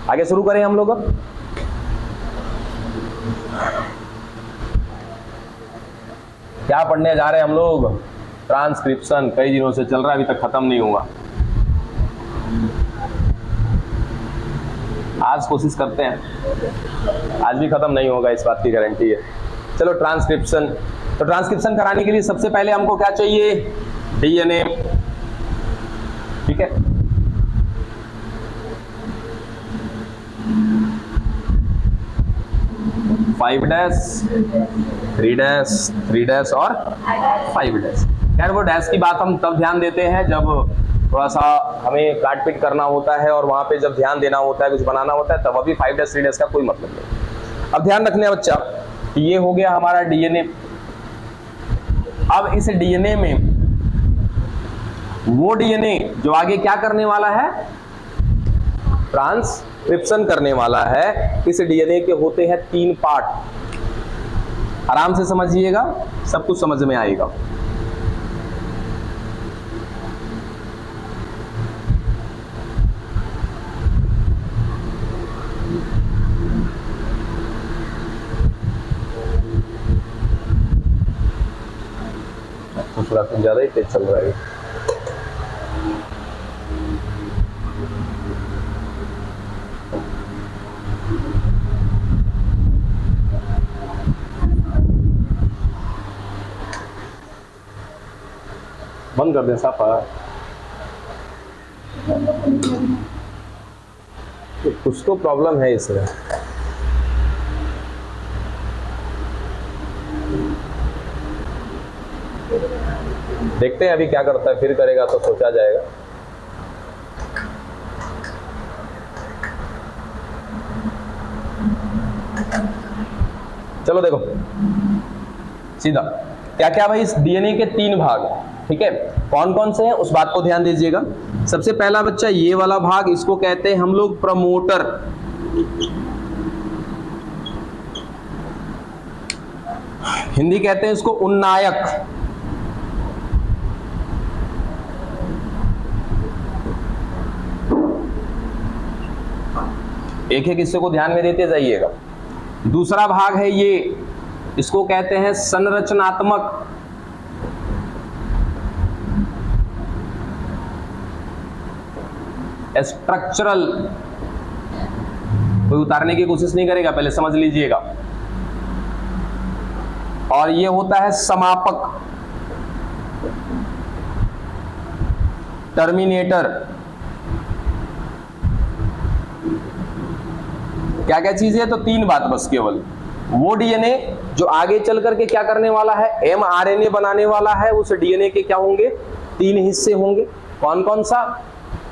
आगे शुरू करें हम लोग अब। क्या पढ़ने जा रहे हैं हम लोग? ट्रांसक्रिप्शन। कई दिनों से चल रहा है, अभी तक खत्म नहीं हुआ। आज कोशिश करते हैं, आज भी खत्म नहीं होगा, इस बात की गारंटी है। चलो ट्रांसक्रिप्शन। तो ट्रांसक्रिप्शन कराने के लिए सबसे पहले हमको क्या चाहिए? डीएनए। ठीक है, five dash, three dash, three dash और फाइव डैश। यार वो डैश की बात हम तब ध्यान देते हैं जब थोड़ा सा हमें काट पीट करना होता है और वहां पे जब ध्यान देना होता है, कुछ बनाना होता है, तब अभी फाइव डैश थ्री डैश का कोई मतलब नहीं। अब ध्यान रखने बच्चा, ये हो गया हमारा डीएनए। अब इस डीएनए में वो डीएनए जो आगे क्या करने वाला है? ट्रांसक्रिप्शन करने वाला है। इस डीएनए के होते हैं 3 पार्ट। आराम से समझिएगा, सब कुछ समझ में आएगा। थोड़ा कुछ ज्यादा ही तेज चल रहा है। बंद कर दें साफा। कुछ तो प्रॉब्लम है इसमें। देखते हैं अभी क्या करता है, फिर करेगा तो सोचा जाएगा। चलो देखो सीधा क्या क्या भाई, इस डीएनए के 3 भाग, ठीक है, कौन कौन से हैं उस बात को ध्यान दीजिएगा। सबसे पहला बच्चा ये वाला भाग, इसको कहते हैं हम लोग प्रमोटर। हिंदी कहते हैं इसको उन्नायक। एक एक हिस्से को ध्यान में देते जाइएगा। दूसरा भाग है ये, इसको कहते हैं संरचनात्मक। स्ट्रक्चरल। कोई उतारने की कोशिश नहीं करेगा, पहले समझ लीजिएगा। और ये होता है समापक, टर्मिनेटर। क्या क्या चीज है? तो 3 बात बस केवल। वो डीएनए जो आगे चल करके क्या करने वाला है? एमआरएनए बनाने वाला है। उस डीएनए के क्या होंगे? 3 हिस्से होंगे। कौन कौन सा?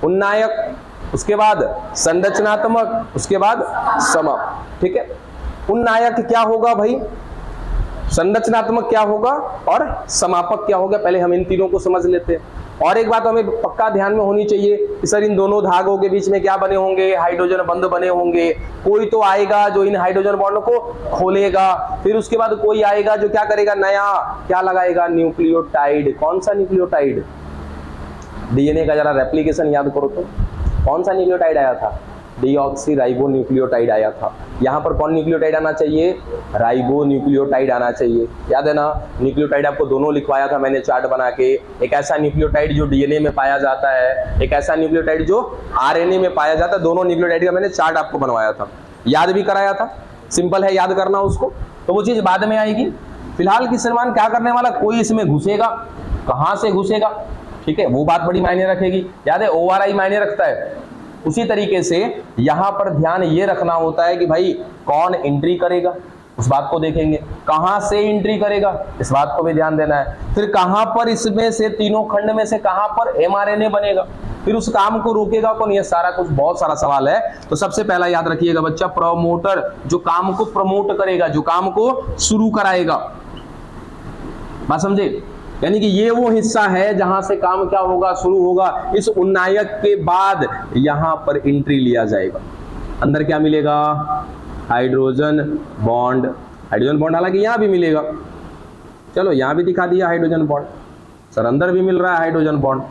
उन्नायक, उसके बाद संरचनात्मक, उसके बाद समापक। ठीक है, उन्नायक क्या होगा भाई, संरचनात्मक क्या होगा और समापक क्या होगा, पहले हम इन तीनों को समझ लेते हैं। और एक बात हमें पक्का ध्यान में होनी चाहिए कि सर इन दोनों धागों के बीच में क्या बने होंगे? हाइड्रोजन बंध बने होंगे। कोई तो आएगा जो इन हाइड्रोजन बॉन्ड को खोलेगा, फिर उसके बाद कोई आएगा जो क्या करेगा? नया क्या लगाएगा? न्यूक्लियोटाइड। कौन सा न्यूक्लियोटाइड? डीएनए का जरा रेप्लिकेशन याद करो तो कौन सा न्यूक्लियोटाइड आया था? डीऑक्सी राइबो न्यूक्लियोटाइड आया था। यहाँ पर कौन न्यूक्लियोटाइड आना चाहिए? राइबो न्यूक्लियोटाइड आना चाहिए। याद है ना? न्यूक्लियोटाइड आपको दोनों लिखवाया था मैंने चार्ट बना के। एक ऐसा न्यूक्लियोटाइड जो डीएनए में पाया जाता है, एक ऐसा न्यूक्लियोटाइड जो आरएनए में पाया जाता है। दोनों न्यूक्लियोटाइड का मैंने चार्ट आपको बनवाया था, याद भी कराया था। सिंपल है याद करना उसको, तो वो चीज बाद में आएगी। फिलहाल की श्रीमान क्या करने वाला? कोई इसमें घुसेगा, कहां से घुसेगा? ठीक है, वो बात बड़ी मायने रखेगी। याद है ओआरआई मायने रखता है। उसी तरीके से यहां पर ध्यान ये रखना होता है कि भाई कौन एंट्री करेगा, उस बात को देखेंगे। कहां से एंट्री करेगा, इस बात को भी ध्यान देना है। फिर कहां पर इसमें से तीनों खंड में से कहां पर एमआरएनए बनेगा, फिर उस काम को रोकेगा कौन? ये सारा कुछ बहुत सारा सवाल है। तो सबसे पहला याद रखिएगा बच्चा, प्रमोटर जो काम को प्रमोट करेगा, जो काम को शुरू कराएगा। बात समझे? यानी कि ये वो हिस्सा है जहां से काम क्या होगा? शुरू होगा। इस उन्नायक के बाद यहां पर एंट्री लिया जाएगा। अंदर क्या मिलेगा? Hydrogen bond. हाइड्रोजन बॉन्ड हालांकि यहां भी मिलेगा, चलो यहां भी दिखा दिया हाइड्रोजन बॉन्ड। सर अंदर भी मिल रहा है हाइड्रोजन बॉन्ड।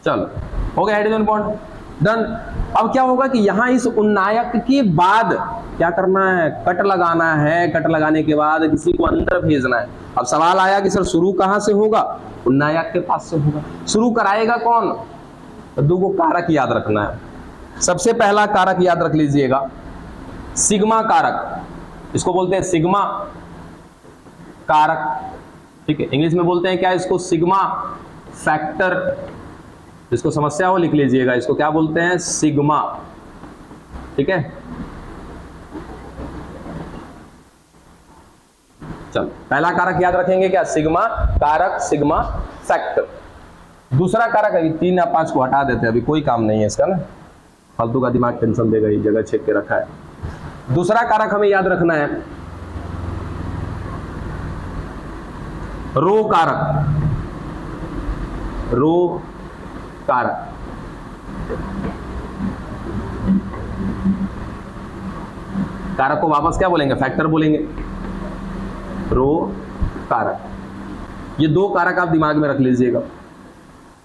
चलो हो गया हाइड्रोजन बॉन्ड डन। अब क्या होगा कि यहां इस उन्नायक के बाद क्या करना है, कट लगाना है। कट लगाने के बाद किसी को अंदर भेजना है। अब सवाल आया कि सर शुरू कहां से होगा, उन्नायक के पास से होगा। शुरू कराएगा कौन, तो दो को कारक याद रखना है। सबसे पहला कारक याद रख लीजिएगा, सिग्मा कारक, इसको बोलते हैं सिग्मा कारक, ठीक है। इंग्लिश में बोलते हैं क्या इसको, सिग्मा फैक्टर। जिसको समस्या हो लिख लीजिएगा, इसको क्या बोलते हैं, सिग्मा, ठीक है। चलो पहला कारक याद रखेंगे क्या, सिग्मा कारक, सिग्मा फैक्टर। दूसरा कारक अभी 3 या 5 को हटा देते हैं, अभी कोई काम नहीं है इसका ना, फालतू का दिमाग टेंशन देगा, ये जगह छेद के रखा है। दूसरा कारक हमें याद रखना है रो कारक, रो कारक। कारक को वापस क्या बोलेंगे, फैक्टर बोलेंगे, रो कारक। ये दो कारक आप दिमाग में रख लीजिएगा,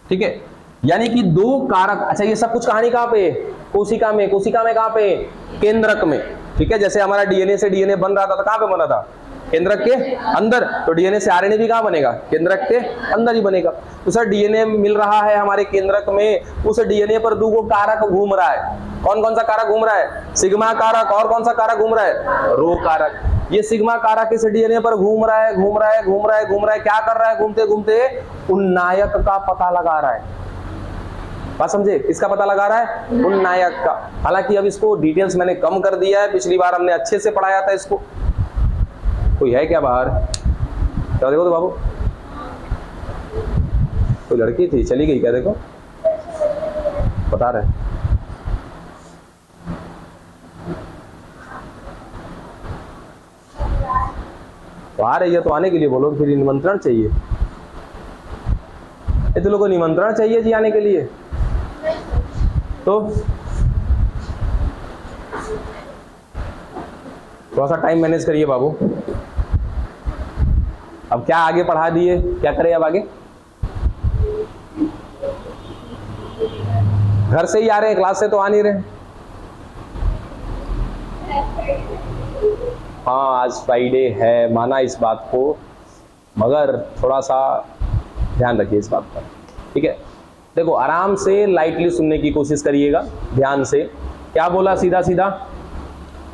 ठीक है। यानी कि दो कारक, अच्छा ये सब कुछ कहानी कहां पे, कोशिका में। कोशिका में कहां पे, केंद्रक में, ठीक है। जैसे हमारा डीएनए से डीएनए बन रहा था तो कहां पे बना था, केंद्रक के अंदर। तो डीएनए से आरएनए भी कहां बनेगा, केंद्रक के अंदर ही बनेगा। तो सर डीएनए मिल रहा है हमारे केंद्रक में, उस डीएनए पर दो कारक घूम रहा है। कौन कौन सा कारक घूम रहा है, सिग्मा कारक, और कौन सा कारक घूम रहा है, रो कारक। ये सिग्मा कारक इस डीएनए पर घूम रहा है, घूम रहा है, घूम रहा है, घूम रहा है। क्या कर रहा है, घूमते घूमते उन्नायक का पता लगा रहा है। बात समझे, किसका पता लगा रहा है, उन्नायक का। हालांकि अब इसको डिटेल्स मैंने कम कर दिया है, पिछली बार हमने अच्छे से पढ़ाया था इसको। कोई है क्या बाहर, क्या देखो तो बाबू, कोई लड़की थी चली गई क्या, देखो बता रहे। तो आ रही है तो आने के लिए बोलो, फिर निमंत्रण चाहिए। तो लोगों को निमंत्रण चाहिए जी आने के लिए, तो थोड़ा सा टाइम मैनेज करिए बाबू। अब क्या आगे पढ़ा दिए, क्या करें अब आगे, घर से ही आ रहे हैं, क्लास से तो आ नहीं रहे। हाँ आज फ्राइडे है, माना इस बात को, मगर थोड़ा सा ध्यान रखिए इस बात पर, ठीक है। देखो आराम से लाइटली सुनने की कोशिश करिएगा, ध्यान से। क्या बोला सीधा सीधा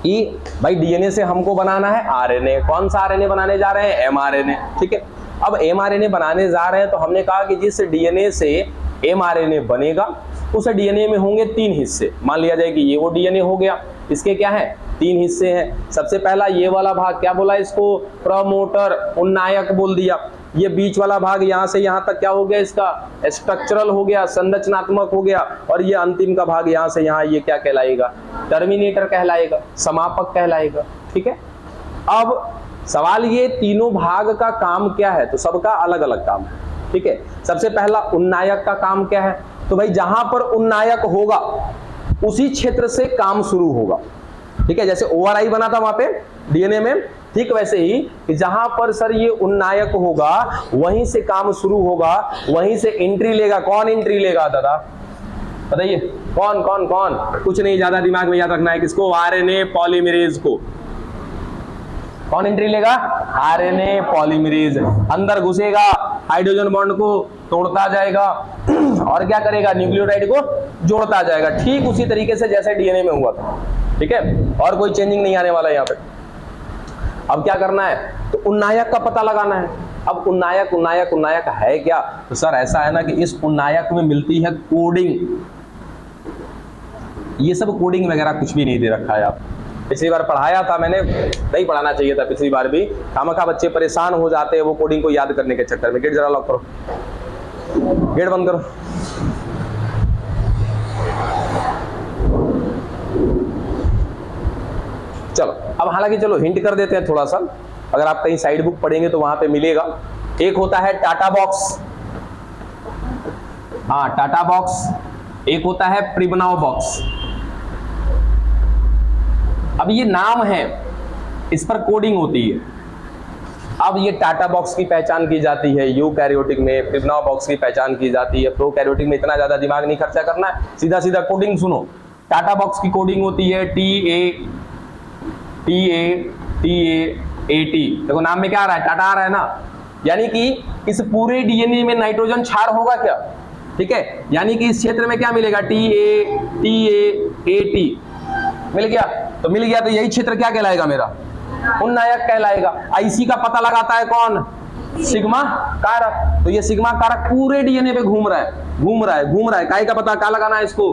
कि भाई डीएनए से हमको बनाना है आरएनए। कौन सा आरएनए बनाने जा रहे हैं, एमआरएनए, ठीक है। अब एमआरएनए बनाने जा रहे हैं तो हमने कहा कि जिस डीएनए से एमआरएनए बनेगा उस डीएनए में होंगे 3 हिस्से। मान लिया जाए कि ये वो डीएनए हो गया, इसके क्या है 3 हिस्से हैं। सबसे पहला ये वाला भाग क्या बोला, इसको प्रमोटर, उन्नायक बोल दिया। ये बीच वाला भाग यहाँ से यहाँ तक क्या हो गया, इसका स्ट्रक्चरल हो गया, संरचनात्मक हो गया। और ये अंतिम का भाग यहाँ से यहाँ, ये क्या कहलाएगा, टर्मिनेटर कहलाएगा, समापक कहलाएगा, ठीक है। अब सवाल ये तीनों भाग का काम क्या है, तो सबका अलग अलग काम है, ठीक है। सबसे पहला उन्नायक का काम क्या है, तो भाई जहां पर उन्नायक होगा उसी क्षेत्र से काम शुरू होगा, ठीक है। जैसे ओआरआई बना था वहां पे डीएनए में, ठीक वैसे ही कि जहां पर सर ये उन्नायक होगा वहीं से काम शुरू होगा, वहीं से एंट्री लेगा। कौन एंट्री लेगा दादा बताइए, कौन कौन कौन, कुछ नहीं, ज्यादा दिमाग में याद रखना है किसको, आरएनए पॉलीमरेज को। कौन एंट्री लेगा, आरएनए पॉलीमरेज। अंदर घुसेगा, हाइड्रोजन बॉन्ड को तोड़ता जाएगा और क्या करेगा, न्यूक्लियोटाइड को जोड़ता जाएगा, ठीक उसी तरीके से जैसे डीएनए में हुआ था, ठीक है। और कोई चेंजिंग नहीं आने वाला यहाँ पे। अब क्या करना है, तो उन्नायक का पता लगाना है। अब उन्नायक उन्नायक उन्नायक है क्या, तो सर ऐसा है ना कि इस उन्नायक में मिलती है कोडिंग। ये सब कोडिंग वगैरह कुछ भी नहीं दे रखा है। आप पिछली बार पढ़ाया था मैंने, नहीं पढ़ाना चाहिए था पिछली बार भी, खामखा बच्चे परेशान हो जाते हैं वो कोडिंग को याद करने के चक्कर में। गेट जरा लॉक करो, गेट बंद करो। चलो अब हालांकि चलो हिंट कर देते हैं थोड़ा सा, अगर आप कहीं साइड बुक पढ़ेंगे तो वहां पे मिलेगा। एक होता है टाटा बॉक्स, हाँ टाटा बॉक्स, एक होता है प्रिबनाव बॉक्स। अब ये नाम है, इस पर कोडिंग होती है। अब ये टाटा बॉक्स की पहचान की जाती है यूकैरियोटिक में, पिबनाव बॉक्स की पहचान की जाती है, प्रोकैरियोटिक में इतना ज्यादा दिमाग नहीं खर्चा करना है, सीधा सीधा कोडिंग सुनो। टाटा बॉक्स की कोडिंग होती है TA AT। देखो नाम में क्या आ रहा है, टाटा आ रहा है ना, यानी कि इस पूरे डीएनए में नाइट्रोजन क्षार होगा क्या, ठीक है, यानी कि इस क्षेत्र में क्या मिलेगा, TA AT मिल गया। तो मिल गया तो यही क्षेत्र क्या कहलाएगा, मेरा उन्नायक कहलाएगा। इसी का पता लगाता है कौन, सिग्मा कारक। तो ये सिग्मा कारक पूरे डीएनए पे घूम रहा है। काय का पता क्या लगाना है इसको,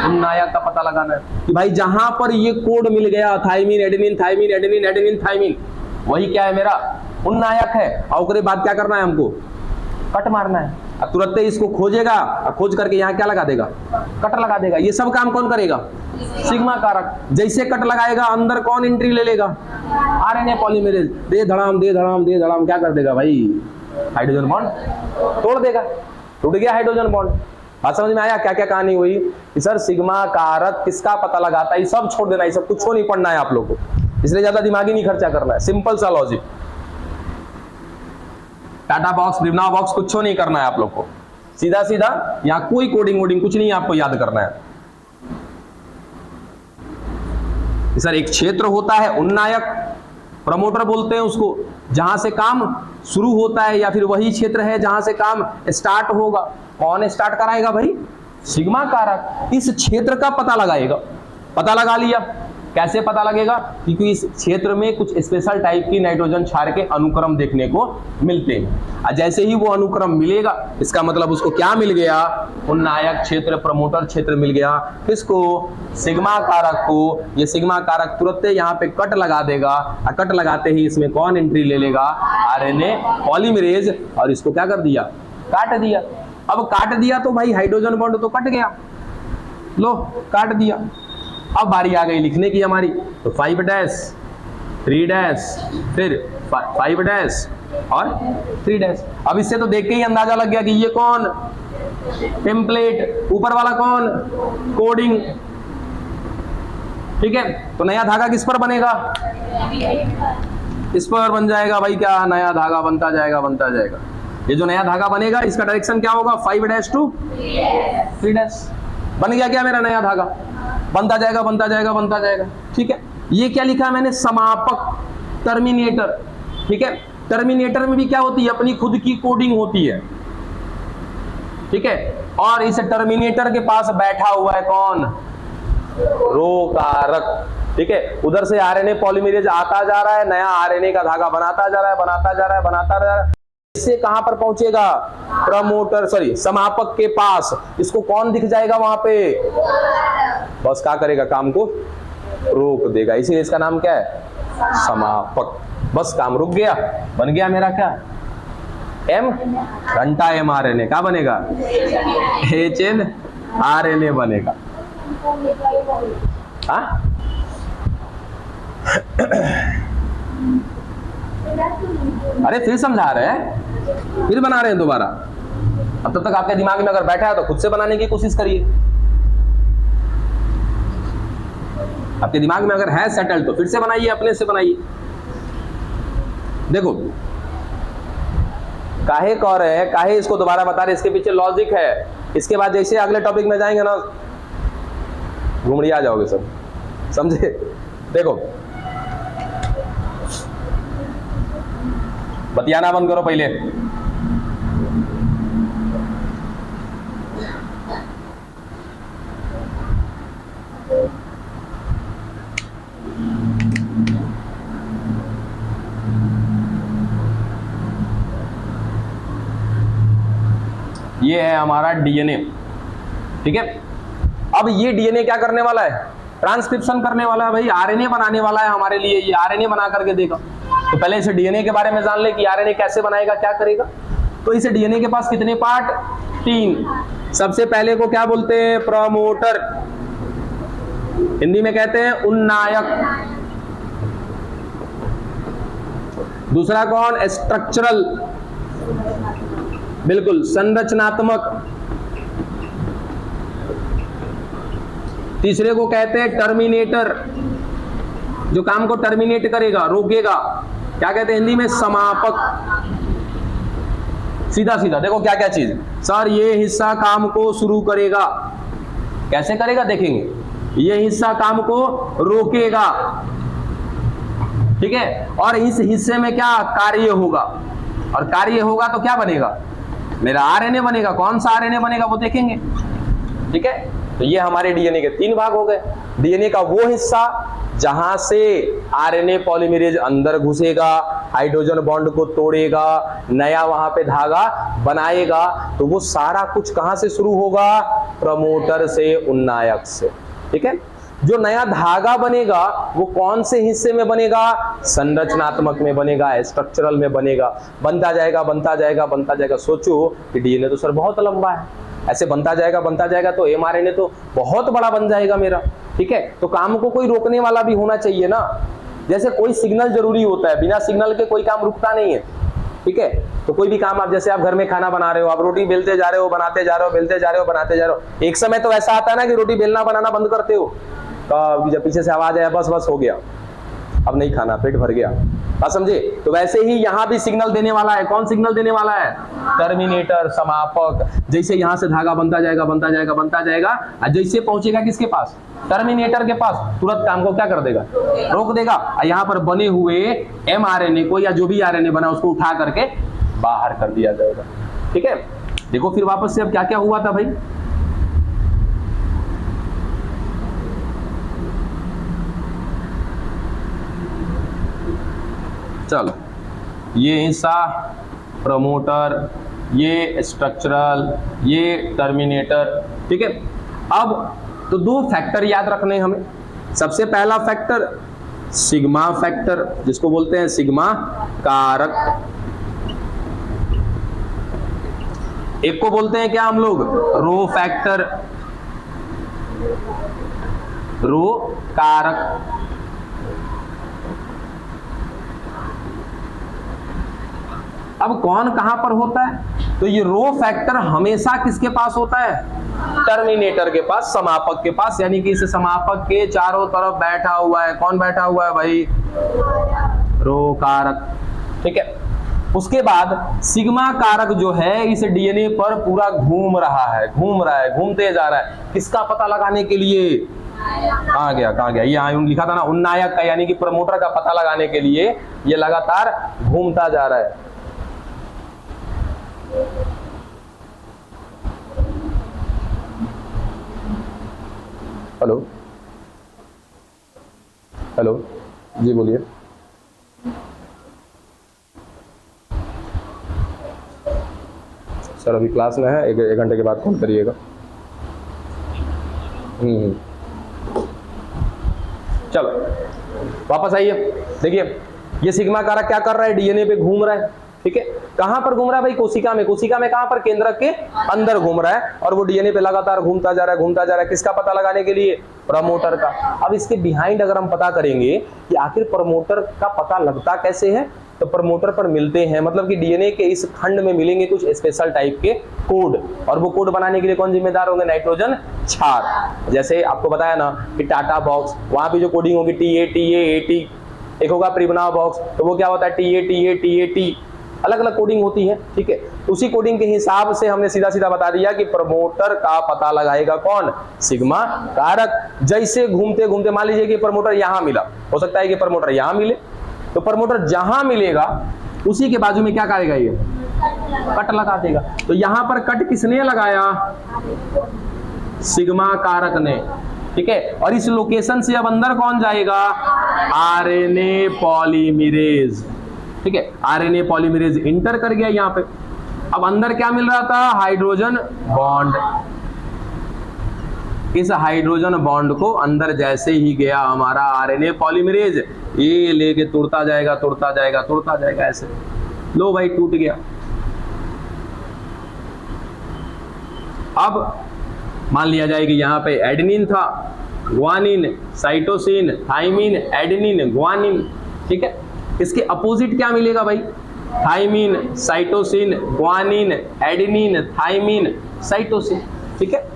उन्नायक का पता लगाना है कि भाई जहां पर ये कोड मिल गया thymine adenine thymine adenine adenine thymine, वही क्या है, मेरा उन्नायक है। और उसके बाद क्या करना है, हमको कट मारना है। अब तुरंत इसको खोजेगा और खोज करके यहाँ क्या लगा देगा, कट लगा देगा। ये सब काम कौन करेगा, सिग्मा कारक। जैसे कट लगाएगा अंदर कौन एंट्री ले लेगा, आरएनए पॉलीमरेज। दे धड़ाम क्या कर देगा भाई, हाइड्रोजन बॉन्ड तोड़ देगा, टूट गया हाइड्रोजन बॉन्ड। बात समझ में आया क्या क्या कहानी हुई कि सर सिग्मा कारक किसका पता लगाता है, ये सब छोड़ देना, ये सब कुछ नहीं पढ़ना है आप लोग को, इसलिए ज्यादा दिमाग ही नहीं खर्चा करना है। सिंपल सा लॉजिक, टाटा बॉक्स पिबनाव बॉक्स कुछ नहीं करना है आप लोग को, सीधा सीधा यहाँ कोई कोडिंग वोडिंग कुछ नहीं आपको याद करना है। सर एक क्षेत्र होता है उन्नायक, प्रमोटर बोलते हैं उसको, जहां से काम शुरू होता है, या फिर वही क्षेत्र है जहां से काम स्टार्ट होगा। कौन स्टार्ट कराएगा भाई, सिग्मा कारक। इस क्षेत्र का पता लगाएगा, पता लगा लिया। कैसे पता लगेगा, क्योंकि इस क्षेत्र में कुछ स्पेशल टाइप की नाइट्रोजन क्षार के अनुक्रम देखने को मिलते हैं। जैसे ही वो अनुक्रम मिलेगा, इसका मतलब उसको क्या मिल गया, उन्नायक क्षेत्र, प्रमोटर क्षेत्र मिल गया। किसको, सिग्मा कारक को। ये सिग्मा कारक तुरंत यहाँ पे कट लगा देगा, और कट लगाते ही इसमें कौन एंट्री ले लेगा, आरएनए पॉलीमरेज। और इसको क्या कर दिया, काट दिया। अब काट दिया तो भाई हाइड्रोजन बॉन्ड तो कट गया, लो काट दिया। अब बारी आ गई लिखने की हमारी, तो 5' 3' फिर 5' और 3'। अब इससे तो देख के ही अंदाजा लग गया कि ये कौन, टेम्पलेट। ऊपर वाला कौन, कोडिंग, ठीक है। तो नया धागा किस पर बनेगा, इस पर बन जाएगा भाई, क्या नया धागा बनता जाएगा। ये जो नया धागा बनेगा इसका डायरेक्शन क्या होगा, 5' to 3'। बन गया क्या मेरा नया धागा, बनता जाएगा, ठीक है। ये क्या लिखा है मैंने, समापक, टर्मिनेटर, ठीक है। टर्मिनेटर में भी क्या होती है, अपनी खुद की कोडिंग होती है, ठीक है। और इस टर्मिनेटर के पास बैठा हुआ है कौन, रो कारक, ठीक है। उधर से आरएनए पॉलीमरेज आता जा रहा है, नया आरएनए का धागा बनाता जा रहा है। इससे कहां पर पहुंचेगा, प्रमोटर समापक के पास। इसको कौन दिख जाएगा वहां पे, बस क्या करेगा, काम को रोक देगा, इसीलिए इसका नाम क्या है, समापक। बस काम रुक गया, बन गया मेरा क्या, एम घंटा mRNA। क्या बनेगा, HNRNA बनेगा। हाँ अरे फिर समझा रहे हैं, फिर बना रहे हैं दोबारा। अब तब तक आपके दिमाग में अगर बैठा है तो खुद से बनाने की कोशिश करिए। आपके दिमाग में अगर है सेटल तो फिर से बनाइए, अपने से बनाइए। देखो काहे कह रहे हैं, काहे इसको दोबारा बता रहे, इसके पीछे लॉजिक है। इसके बाद जैसे अगले टॉपिक में जाएंगे ना, घुमड़िया जाओगे सब, समझे। देखो बतियाना बंद करो पहले। ये है हमारा डीएनए, ठीक है। अब ये डीएनए क्या करने वाला है, ट्रांसक्रिप्शन करने वाला है भाई, आरएनए बनाने वाला है हमारे लिए। ये आरएनए बना करके देगा। तो पहले इसे डीएनए के बारे में जान ले कि आरएनए कैसे बनाएगा, क्या करेगा। तो इसे डीएनए के पास कितने पार्ट, 3। सबसे पहले को क्या बोलते हैं, प्रमोटर, हिंदी में कहते हैं उन्नायक। दूसरा कौन, स्ट्रक्चरल, बिल्कुल संरचनात्मक। तीसरे को कहते हैं टर्मिनेटर, जो काम को टर्मिनेट करेगा, रोकेगा। क्या कहते हैं हिंदी में, समापक। सीधा सीधा देखो क्या क्या चीज, सर ये हिस्सा काम को शुरू करेगा, कैसे करेगा देखेंगे, ये हिस्सा काम को रोकेगा, ठीक है, और इस हिस्से में क्या कार्य होगा, और कार्य होगा तो क्या बनेगा, मेरा आरएनए बनेगा। कौन सा आरएनए बनेगा वो देखेंगे, ठीक है। तो ये हमारे डीएनए के 3 भाग हो गए। डीएनए का वो हिस्सा जहां से आरएनए पॉलीमरेज अंदर घुसेगा, हाइड्रोजन बॉन्ड को तोड़ेगा, नया वहां पे धागा बनाएगा, तो वो सारा कुछ कहां से शुरू होगा, प्रमोटर से, उन्नायक से, ठीक है। जो नया धागा बनेगा वो कौन से हिस्से में बनेगा, संरचनात्मक में बनेगा, स्ट्रक्चरल में बनेगा, बनता जाएगा बनता जाएगा बनता जाएगा। सोचो कि डीएनए तो सर बहुत लंबा है, ऐसे बनता जाएगा तो एमआरएनए तो बहुत बड़ा बन जाएगा मेरा, ठीक है। तो काम को कोई रोकने वाला भी होना चाहिए ना, जैसे कोई सिग्नल जरूरी होता है, बिना सिग्नल के कोई काम रुकता नहीं है, ठीक है। तो कोई भी काम आप, जैसे आप घर में खाना बना रहे हो, आप रोटी बेलते जा रहे हो, बनाते जा रहे हो, बेलते जा रहे हो, बनाते जा रहे हो, एक समय तो ऐसा आता है ना कि रोटी बेलना बनाना बंद करते हो, तो जब पीछे से आवाज आया बस हो गया, अब नहीं खाना, पेट भर गया, बात समझे। तो वैसे ही यहां भी सिग्नल देने वाला है, कौन सिग्नल देने वाला है, टर्मिनेटर, समापक। जैसे यहां से धागा बनता जाएगा बनता जाएगा बनता जाएगा, और जैसे पहुंचेगा किसके पास, टर्मिनेटर के पास, तुरंत काम को क्या कर देगा, रोक देगा। और यहां पर बने हुए एमआरएनए को या जो भी आरएनए बना उसको उठा करके बाहर कर दिया जाएगा, ठीक है। देखो फिर वापस से अब क्या क्या हुआ था भाई, चलो ये हिस्सा प्रमोटर, ये स्ट्रक्चरल, ये टर्मिनेटर, ठीक है। अब तो 2 फैक्टर याद रखने हमें। सबसे पहला फैक्टर सिग्मा फैक्टर, जिसको बोलते हैं सिग्मा कारक। एक को बोलते हैं क्या हम लोग, रो फैक्टर, रो कारक। अब कौन कहां पर होता है, तो ये रो फैक्टर हमेशा किसके पास होता है, टर्मिनेटर के पास, समापक के पास, यानी कि इस समापक के चारों तरफ बैठा हुआ है, कौन बैठा हुआ है भाई, रो कारक, ठीक है। उसके बाद सिग्मा कारक जो है इस डीएनए पर पूरा घूम रहा है, घूमते जा रहा है, किसका पता लगाने के लिए, कहां गया, ये आयुन लिखा था ना, उन्नायक का, यानी कि प्रमोटर का पता लगाने के लिए ये लगातार घूमता जा रहा है। हेलो हेलो, जी बोलिए। सर अभी क्लास में है, एक घंटे के बाद कॉल करिएगा। चलो वापस आइए, देखिए ये सिग्मा कारक क्या कर रहा है, डीएनए पे घूम रहा है, ठीक है। कहां पर घूम रहा है भाई, कोशिका में। कोशिका में कहां पर, केंद्रक के अंदर घूम रहा है, और वो डीएनए पे लगातार घूमता जा रहा है, किसका पता लगाने के लिए, प्रमोटर का। अब इसके बिहाइंड अगर हम पता करेंगे कि आखिर प्रमोटर का पता लगता कैसे है, तो प्रमोटर पर मिलते हैं, मतलब कि डीएनए के इस खंड में मिलेंगे कुछ स्पेशल टाइप के कोड, और वो कोड बनाने के लिए कौन जिम्मेदार होंगे, नाइट्रोजन क्षार। जैसे आपको बताया ना कि टाटा बॉक्स, वहां पे जो कोडिंग होगी TA, एक होगा प्रिबना बॉक्स, तो वो क्या होता है TA, अलग अलग कोडिंग होती है, ठीक है। उसी कोडिंग के हिसाब से हमने सीधा सीधा बता दिया कि प्रमोटर का पता लगाएगा कौन, सिग्मा कारक। जैसे घूमते घूमते मान लीजिए कि प्रमोटर यहां मिला, हो सकता है कि प्रमोटर यहां मिले, तो प्रमोटर जहां मिलेगा उसी के बाजू में क्या करेगा, ये कट लगा देगा। तो यहां पर कट किसने लगाया, सिग्मा कारक ने, ठीक है। और इस लोकेशन से अब अंदर कौन जाएगा, आरएनए पॉलीमरेज, ठीक है। आरएनए पॉलीमरेज इंटर कर गया यहां पे। अब अंदर क्या मिल रहा था, हाइड्रोजन बॉन्ड। इस हाइड्रोजन बॉन्ड को अंदर जैसे ही गया हमारा आरएनए पॉलीमरेज, ये लेके तोड़ता जाएगा ऐसे, लो भाई टूट गया। अब मान लिया जाए कि यहां पे एडेनिन था, guanine, cytosine, thymine, adenine, guanine, ठीक है। इसके अपोजिट क्या मिलेगा भाई, thymine, cytosine, guanine, adenine, thymine, cytosine, ठीक है।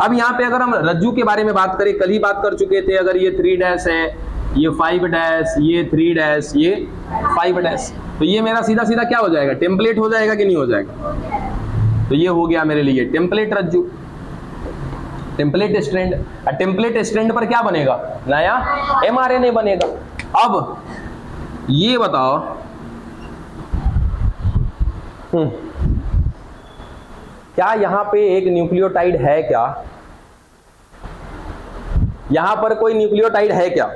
अब यहाँ पे अगर हम रज्जु के बारे में बात करें, कल ही बात कर चुके थे, अगर ये 3' है, ये 5 डैश, ये 3 डैश, ये 5 डैश। तो ये मेरा सीधा सीधा क्या हो जाएगा, टेम्पलेट हो जाएगा कि नहीं हो जाएगा? तो ये हो गया मेरे लिए टेम्पलेट रज्जु, टेम्पलेट स्ट्रैंड। टेम्पलेट स्ट्रैंड पर क्या बनेगा, नया mRNA बनेगा। अब ये बताओ, क्या यहां पे एक न्यूक्लियोटाइड है क्या? यहां पर कोई न्यूक्लियोटाइड है क्या?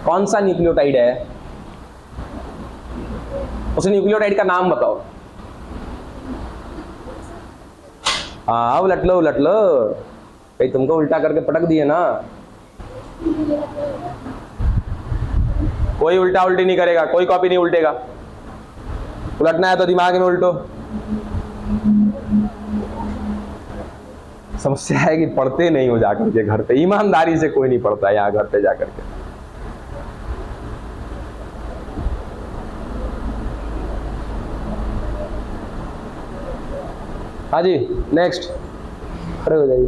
कौन सा न्यूक्लियोटाइड है? उस न्यूक्लियोटाइड का नाम बताओ। हाँ उलट लो उलट लो, भाई तुमको उल्टा करके पटक दिए ना। कोई उल्टा उल्टी नहीं करेगा, कोई कॉपी नहीं उल्टेगा। उलटना है तो दिमाग में उल्टो। समस्या है कि पढ़ते नहीं हो जाकर के घर पे, ईमानदारी से कोई नहीं पढ़ता यहाँ घर पे जाकर के। हाँ जी नेक्स्ट, खड़े हो जाइए।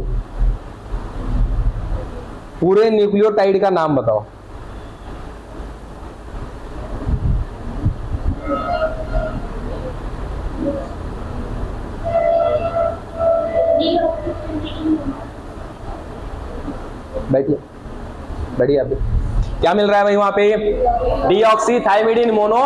पूरे न्यूक्लियोटाइड का नाम बताओ। बैठिए बैठिए। आप क्या मिल रहा है भाई वहां पे, डीऑक्सीथाइमिडीन मोनो।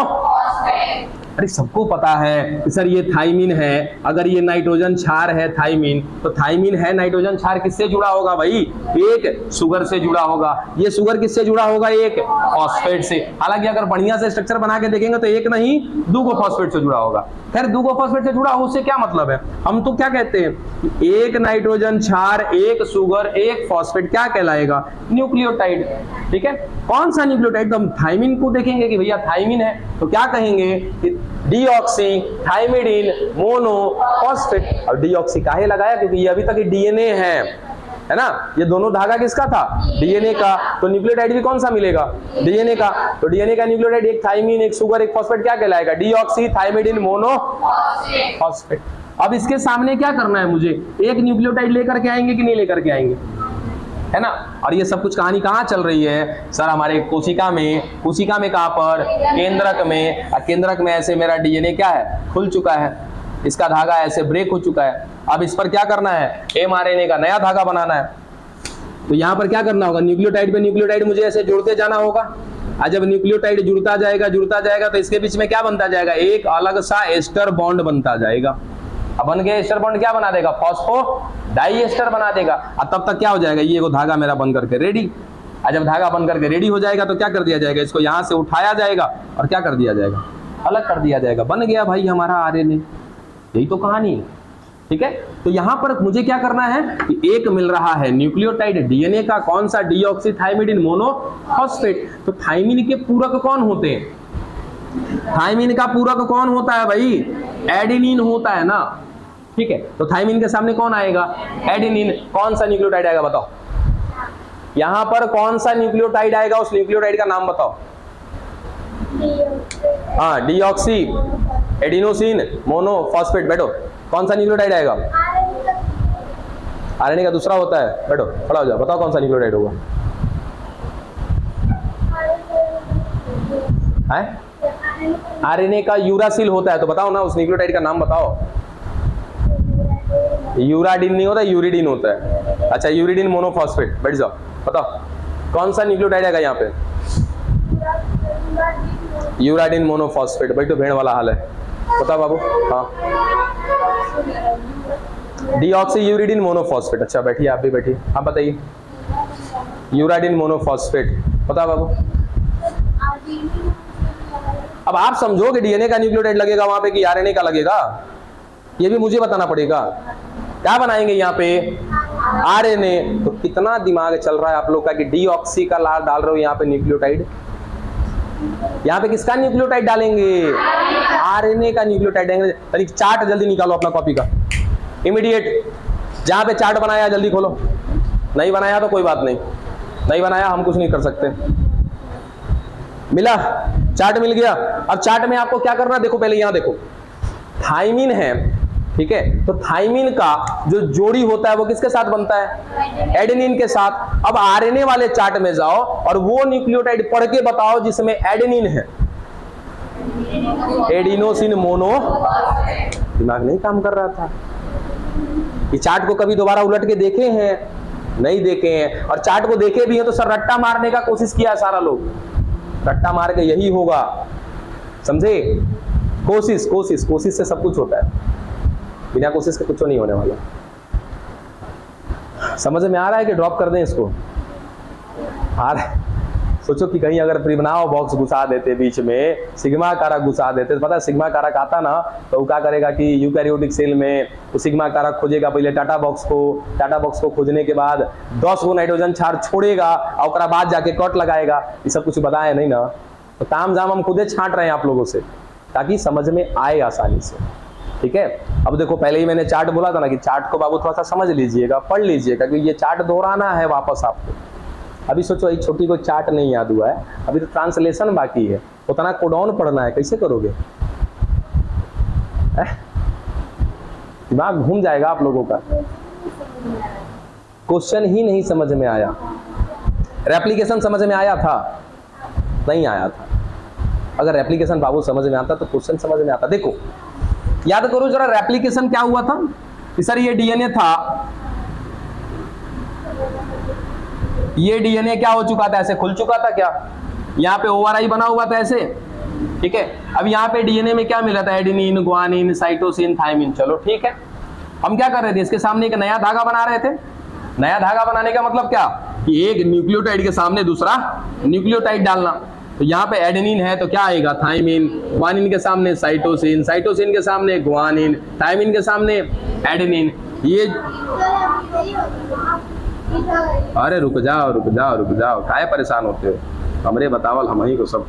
अरे सबको पता है कि सर ये थाइमिन है, अगर ये नाइट्रोजन क्षार है थाइमिन, तो थाइमिन है नाइट्रोजन क्षार किससे जुड़ा होगा भाई, एक शुगर से जुड़ा होगा। ये शुगर किससे जुड़ा होगा, एक फॉस्फेट से। हालांकि अगर बढ़िया से स्ट्रक्चर बना के देखेंगे तो एक नहीं दूगो फॉस्फेट से जुड़ा होगा। खैर दूगो फॉस्फेट से जुड़ा हो उससे क्या मतलब है, हम तो क्या कहते हैं, एक नाइट्रोजन क्षार, एक शुगर, एक फॉस्फेट क्या कहलाएगा, न्यूक्लियोटाइड। ठीक है, कौन सा न्यूक्लियोटाइड, तो हम थाइमिन को देखेंगे कि भैया थाइमिन है तो क्या कहेंगे कि डीऑक्सीथाइमिडीन मोनोफॉस्फेट। और डीऑक्सी काहे लगाया, क्योंकि ये अभी तक डीएनए है ना, ये दोनों धागा किसका था, डीएनए का। तो न्यूक्लियोटाइड भी कौन सा मिलेगा, डीएनए का। तो डीएनए का न्यूक्लियोटाइड एक थाइमिन, एक शुगर, एक फॉस्फेट क्या कहलाएगा, डीऑक्सीथाइमिडीन मोनोफॉस्फेट। अब इसके सामने क्या करना है मुझे, एक न्यूक्लियोटाइड लेकर के आएंगे कि नहीं लेकर के आएंगे, है ना। और ये सब कुछ कहानी कहाँ चल रही है सर, हमारे कोशिका में। कोशिका में कहाँ पर, केंद्रक में। केंद्रक में ऐसे मेरा डीएनए क्या है, खुल चुका है, इसका धागा ऐसे ब्रेक हो चुका है। अब इस पर क्या करना है, mRNA का नया धागा बनाना है। तो यहाँ पर क्या करना होगा, न्यूक्लियोटाइड पे न्यूक्लियोटाइड मुझे ऐसे जोड़ते जाना होगा। और जब न्यूक्लियोटाइड जुड़ता जाएगा तो इसके बीच में क्या बनता जाएगा, एक अलग सा एस्टर बॉन्ड बनता जाएगा। अब बन गया एस्टर बॉन्ड, क्या बना देगा, फॉस्फोडाइएस्टर बना देगा। और तब तक क्या हो जाएगा, ये वो धागा मेरा बन करके रेडी। और जब धागा बन करके रेडी हो जाएगा तो क्या कर दिया जाएगा, इसको यहाँ से उठाया जाएगा और क्या कर दिया जाएगा, अलग कर दिया जाएगा। बन गया भाई हमारा आरएनए। यही तो कहानी है। ठीक है, तो यहाँ पर मुझे क्या करना है कि एक मिल रहा है न्यूक्लियोटाइड डीएनए का, कौन सा, डीऑक्सीथाइमिडीन मोनोफॉस्फेट। तो थाइमिन के पूरक कौन होते हैं, थाइमिन का पूरक कौन होता है भाई, एडेनिन होता है ना। ठीक है, तो थाइमिन के सामने कौन आएगा, एडेनिन। कौन सा न्यूक्लियोटाइड आएगा बताओ, यहां पर कौन सा न्यूक्लियोटाइड आएगा, उस न्यूक्लियोटाइड का नाम बताओ। हाँ, डीऑक्सी एडिनोसिन मोनोफॉस्फेट। बैठो, कौन सा न्यूक्लियोटाइड आएगा, आरएनए का दूसरा होता है। बैठो, खड़ा हो जाओ, बताओ कौन सा न्यूक्लियोटाइड होगा। आरएनए का यूरासिल होता है, तो बताओ ना उस न्यूक्लियोटाइड का नाम बताओ। यूराडिन नहीं होता, यूरिडिन होता है। अच्छा, यूरिडिन मोनोफॉस्फेट। बैठ जाओ, बताओ कौन सा न्यूक्लियोटाइड आएगा यहाँ पे, यूराडिन मोनोफॉस्फेट। भाई तो भेड़ वाला हाल है, बताओ बाबू। हाँ, डीऑक्सी यूरिडिन मोनोफॉस्फेट। अच्छा बैठिए, आप भी बैठिए। हाँ बताइए, यूराडिन मोनोफॉस्फेट, बताओ बाबू। अब आप समझोगे डीएनए का न्यूक्लियोटाइड लगेगा वहां पे कि आरएनए का लगेगा, ये भी मुझे बताना पड़ेगा। क्या बनाएंगे यहाँ पे, आरएनए। तो कितना दिमाग चल रहा है आप लोग का कि डीऑक्सी का लाल डाल रहे हो यहाँ पे न्यूक्लियोटाइड, यहाँ पे किसका न्यूक्लियोटाइड डालेंगे, आरएनए का न्यूक्लियोटाइड डालेंगे। अरे चार्ट जल्दी निकालो अपना कॉपी का, इमीडिएट। जहाँ पे चार्ट बनाया जल्दी खोलो, नहीं बनाया तो कोई बात नहीं, नहीं बनाया हम कुछ नहीं कर सकते। मिला, चार्ट मिल गया। अब चार्ट में आपको क्या करना, देखो पहले यहाँ देखो, थाइमिन है, ठीक है। तो थाइमिन का जो जोड़ी होता है वो किसके साथ बनता है? एडेनिन के साथ। अब आरएनए वाले चार्ट में जाओ और वो न्यूक्लियोटाइड पढ़ के बताओ जिसमें एडेनिन है। Adenosine mono. दिमाग नहीं काम कर रहा था। ये चार्ट को कभी दोबारा उलट के देखे हैं? नहीं देखे हैं। और चार्ट को देखे भी हैं तो सर रट्टा मारने का कोशिश किया सारा लोग, रट्टा मार के यही होगा, समझे? कोशिश कोशिश कोशिश से सब कुछ होता है, बिना कोशिश के कुछ नहीं होने वाला। समझ में आ रहा है कि ड्रॉप कर दें इसको? आ रहा है? सोचो कि कहीं अगर प्रिबनाव बॉक्स घुसा देते बीच में, सिग्मा कारक घुसा देते, तो पता है सिग्मा कारक आता ना तो वो क्या करेगा कि यूकैरियोटिक सेल में वो सिग्मा कारक खोजेगा पहले टाटा बॉक्स को खोजने के बाद 10 गो नाइट्रोजन क्षार छोड़ेगा और उसके बाद जाके कट लगाएगा। ये सब कुछ बताया नहीं ना, तो ताम जाम हम खुदे छांट रहे हैं आप लोगों से ताकि समझ में आए आसानी से, ठीक है। अब देखो पहले ही मैंने चार्ट बोला था ना कि चार्ट को बाबू थोड़ा सा समझ लीजिएगा, पढ़ लीजिएगा, क्योंकि ये चार्ट दोहराना है वापस आपको। अभी सोचो ये छोटी को चार्ट नहीं याद हुआ है, अभी तो ट्रांसलेशन बाकी है, उतना कोडाउन पढ़ना है, कैसे करोगे? दिमाग घूम जाएगा आप लोगों का। क्वेश्चन ही नहीं समझ में आया। रेप्लिकेशन समझ में आया था? नहीं आया था। अगर रेप्लिकेशन बाबू समझ में आता तो क्वेश्चन समझ में आता। देखो याद करो जरा, रेप्लिकेशन क्या हुआ था कि सर ये डीएनए था, ये डीएनए क्या हो चुका था, ऐसे खुल चुका था क्या, यहाँ पे ओआरआई बना हुआ था ऐसे, ठीक है। अब यहाँ पे डीएनए में क्या मिला था? Adenine, guanine, cytosine, thymine. चलो ठीक है, हम क्या कर रहे थे? इसके सामने एक नया धागा बना रहे थे। नया धागा बनाने का मतलब क्या कि एक न्यूक्लियोटाइड के सामने दूसरा न्यूक्लियोटाइड डालना। तो यहाँ पे एडेनिन है तो क्या आएगा? थाइमिन। ग्वानिन के सामने साइटोसिन, साइटोसिन के सामने ग्वानिन, थाइमिन के सामने एडेनिन। ये अरे रुक जाओ, काहे परेशान होते हो? हमरे बतावल हम ही को सब।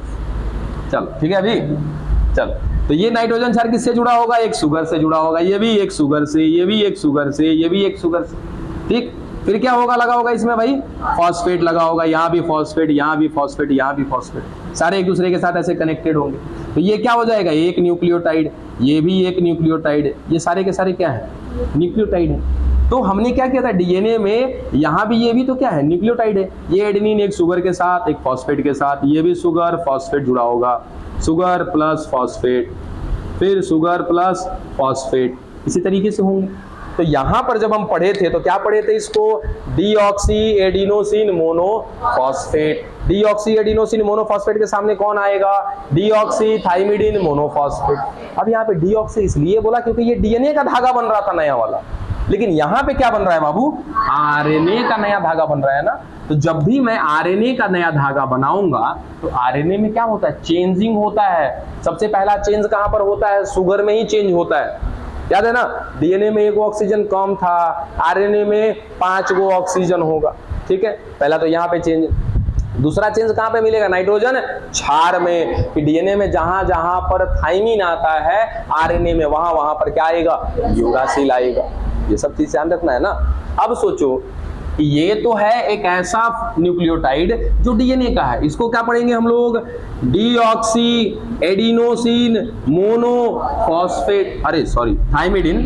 चल ठीक है, अभी चल। तो ये नाइट्रोजन क्षार किससे जुड़ा होगा? एक शुगर से जुड़ा होगा, ये भी एक शुगर से, ये भी एक शुगर से, ये भी एक शुगर से, ठीक। फिर क्या होगा? लगा होगा इसमें भाई फॉस्फेट लगा होगा, यहाँ भी फॉस्फेट, यहाँ भी फॉस्फेट, यहाँ भी फॉस्फेट, सारे एक दूसरे के साथ ऐसे कनेक्टेड होंगे। तो ये क्या हो जाएगा? एक न्यूक्लियोटाइड, ये भी एक न्यूक्लियोटाइड, ये सारे के सारे क्या है? न्यूक्लियोटाइड है। तो हमने क्या किया था डीएनए में, यहाँ भी ये भी तो क्या है? न्यूक्लियोटाइड है। ये एडेनिन एक शुगर के साथ, एक फॉस्फेट के साथ, ये भी शुगर फॉस्फेट जुड़ा होगा, शुगर प्लस फॉस्फेट, फिर शुगर प्लस फॉस्फेट, इसी तरीके से होंगे। तो यहाँ पर जब हम पढ़े थे तो क्या पढ़े थे इसको? Deoxy adenosine monophosphate. Deoxy adenosine monophosphate के सामने कौन आएगा? Deoxy थाइमिडिन monophosphate. अब यहाँ पे डीऑक्सी इसलिए बोला क्योंकि ये डीएनए का धागा बन रहा था नया वाला, लेकिन यहाँ पे क्या बन रहा है बाबू? आरएनए का नया धागा बन रहा है ना। तो जब भी मैं आरएनए का नया धागा बनाऊंगा तो आरएनए में क्या होता है? चेंजिंग होता है। सबसे पहला चेंज कहां पर होता है? शुगर में ही चेंज होता है, याद है ना। डीएनए में 1 ऑक्सीजन कम था, आरएनए में 5 गो ऑक्सीजन होगा, ठीक है। पहला तो यहाँ पे चेंज। दूसरा चेंज कहां पे मिलेगा? नाइट्रोजन क्षार में। कि डीएनए में जहां जहां पर थाइमिन आता है, आरएनए में वहां वहां पर क्या आएगा? यूरासिल आएगा। ये सब चीज ध्यान रखना है ना। अब सोचो ये तो है एक ऐसा न्यूक्लियोटाइड जो डीएनए का है, इसको क्या पढ़ेंगे हम लोग? डीऑक्सी एडिनोसिन मोनोफॉस्फेट, अरे सॉरी थाइमिडिन,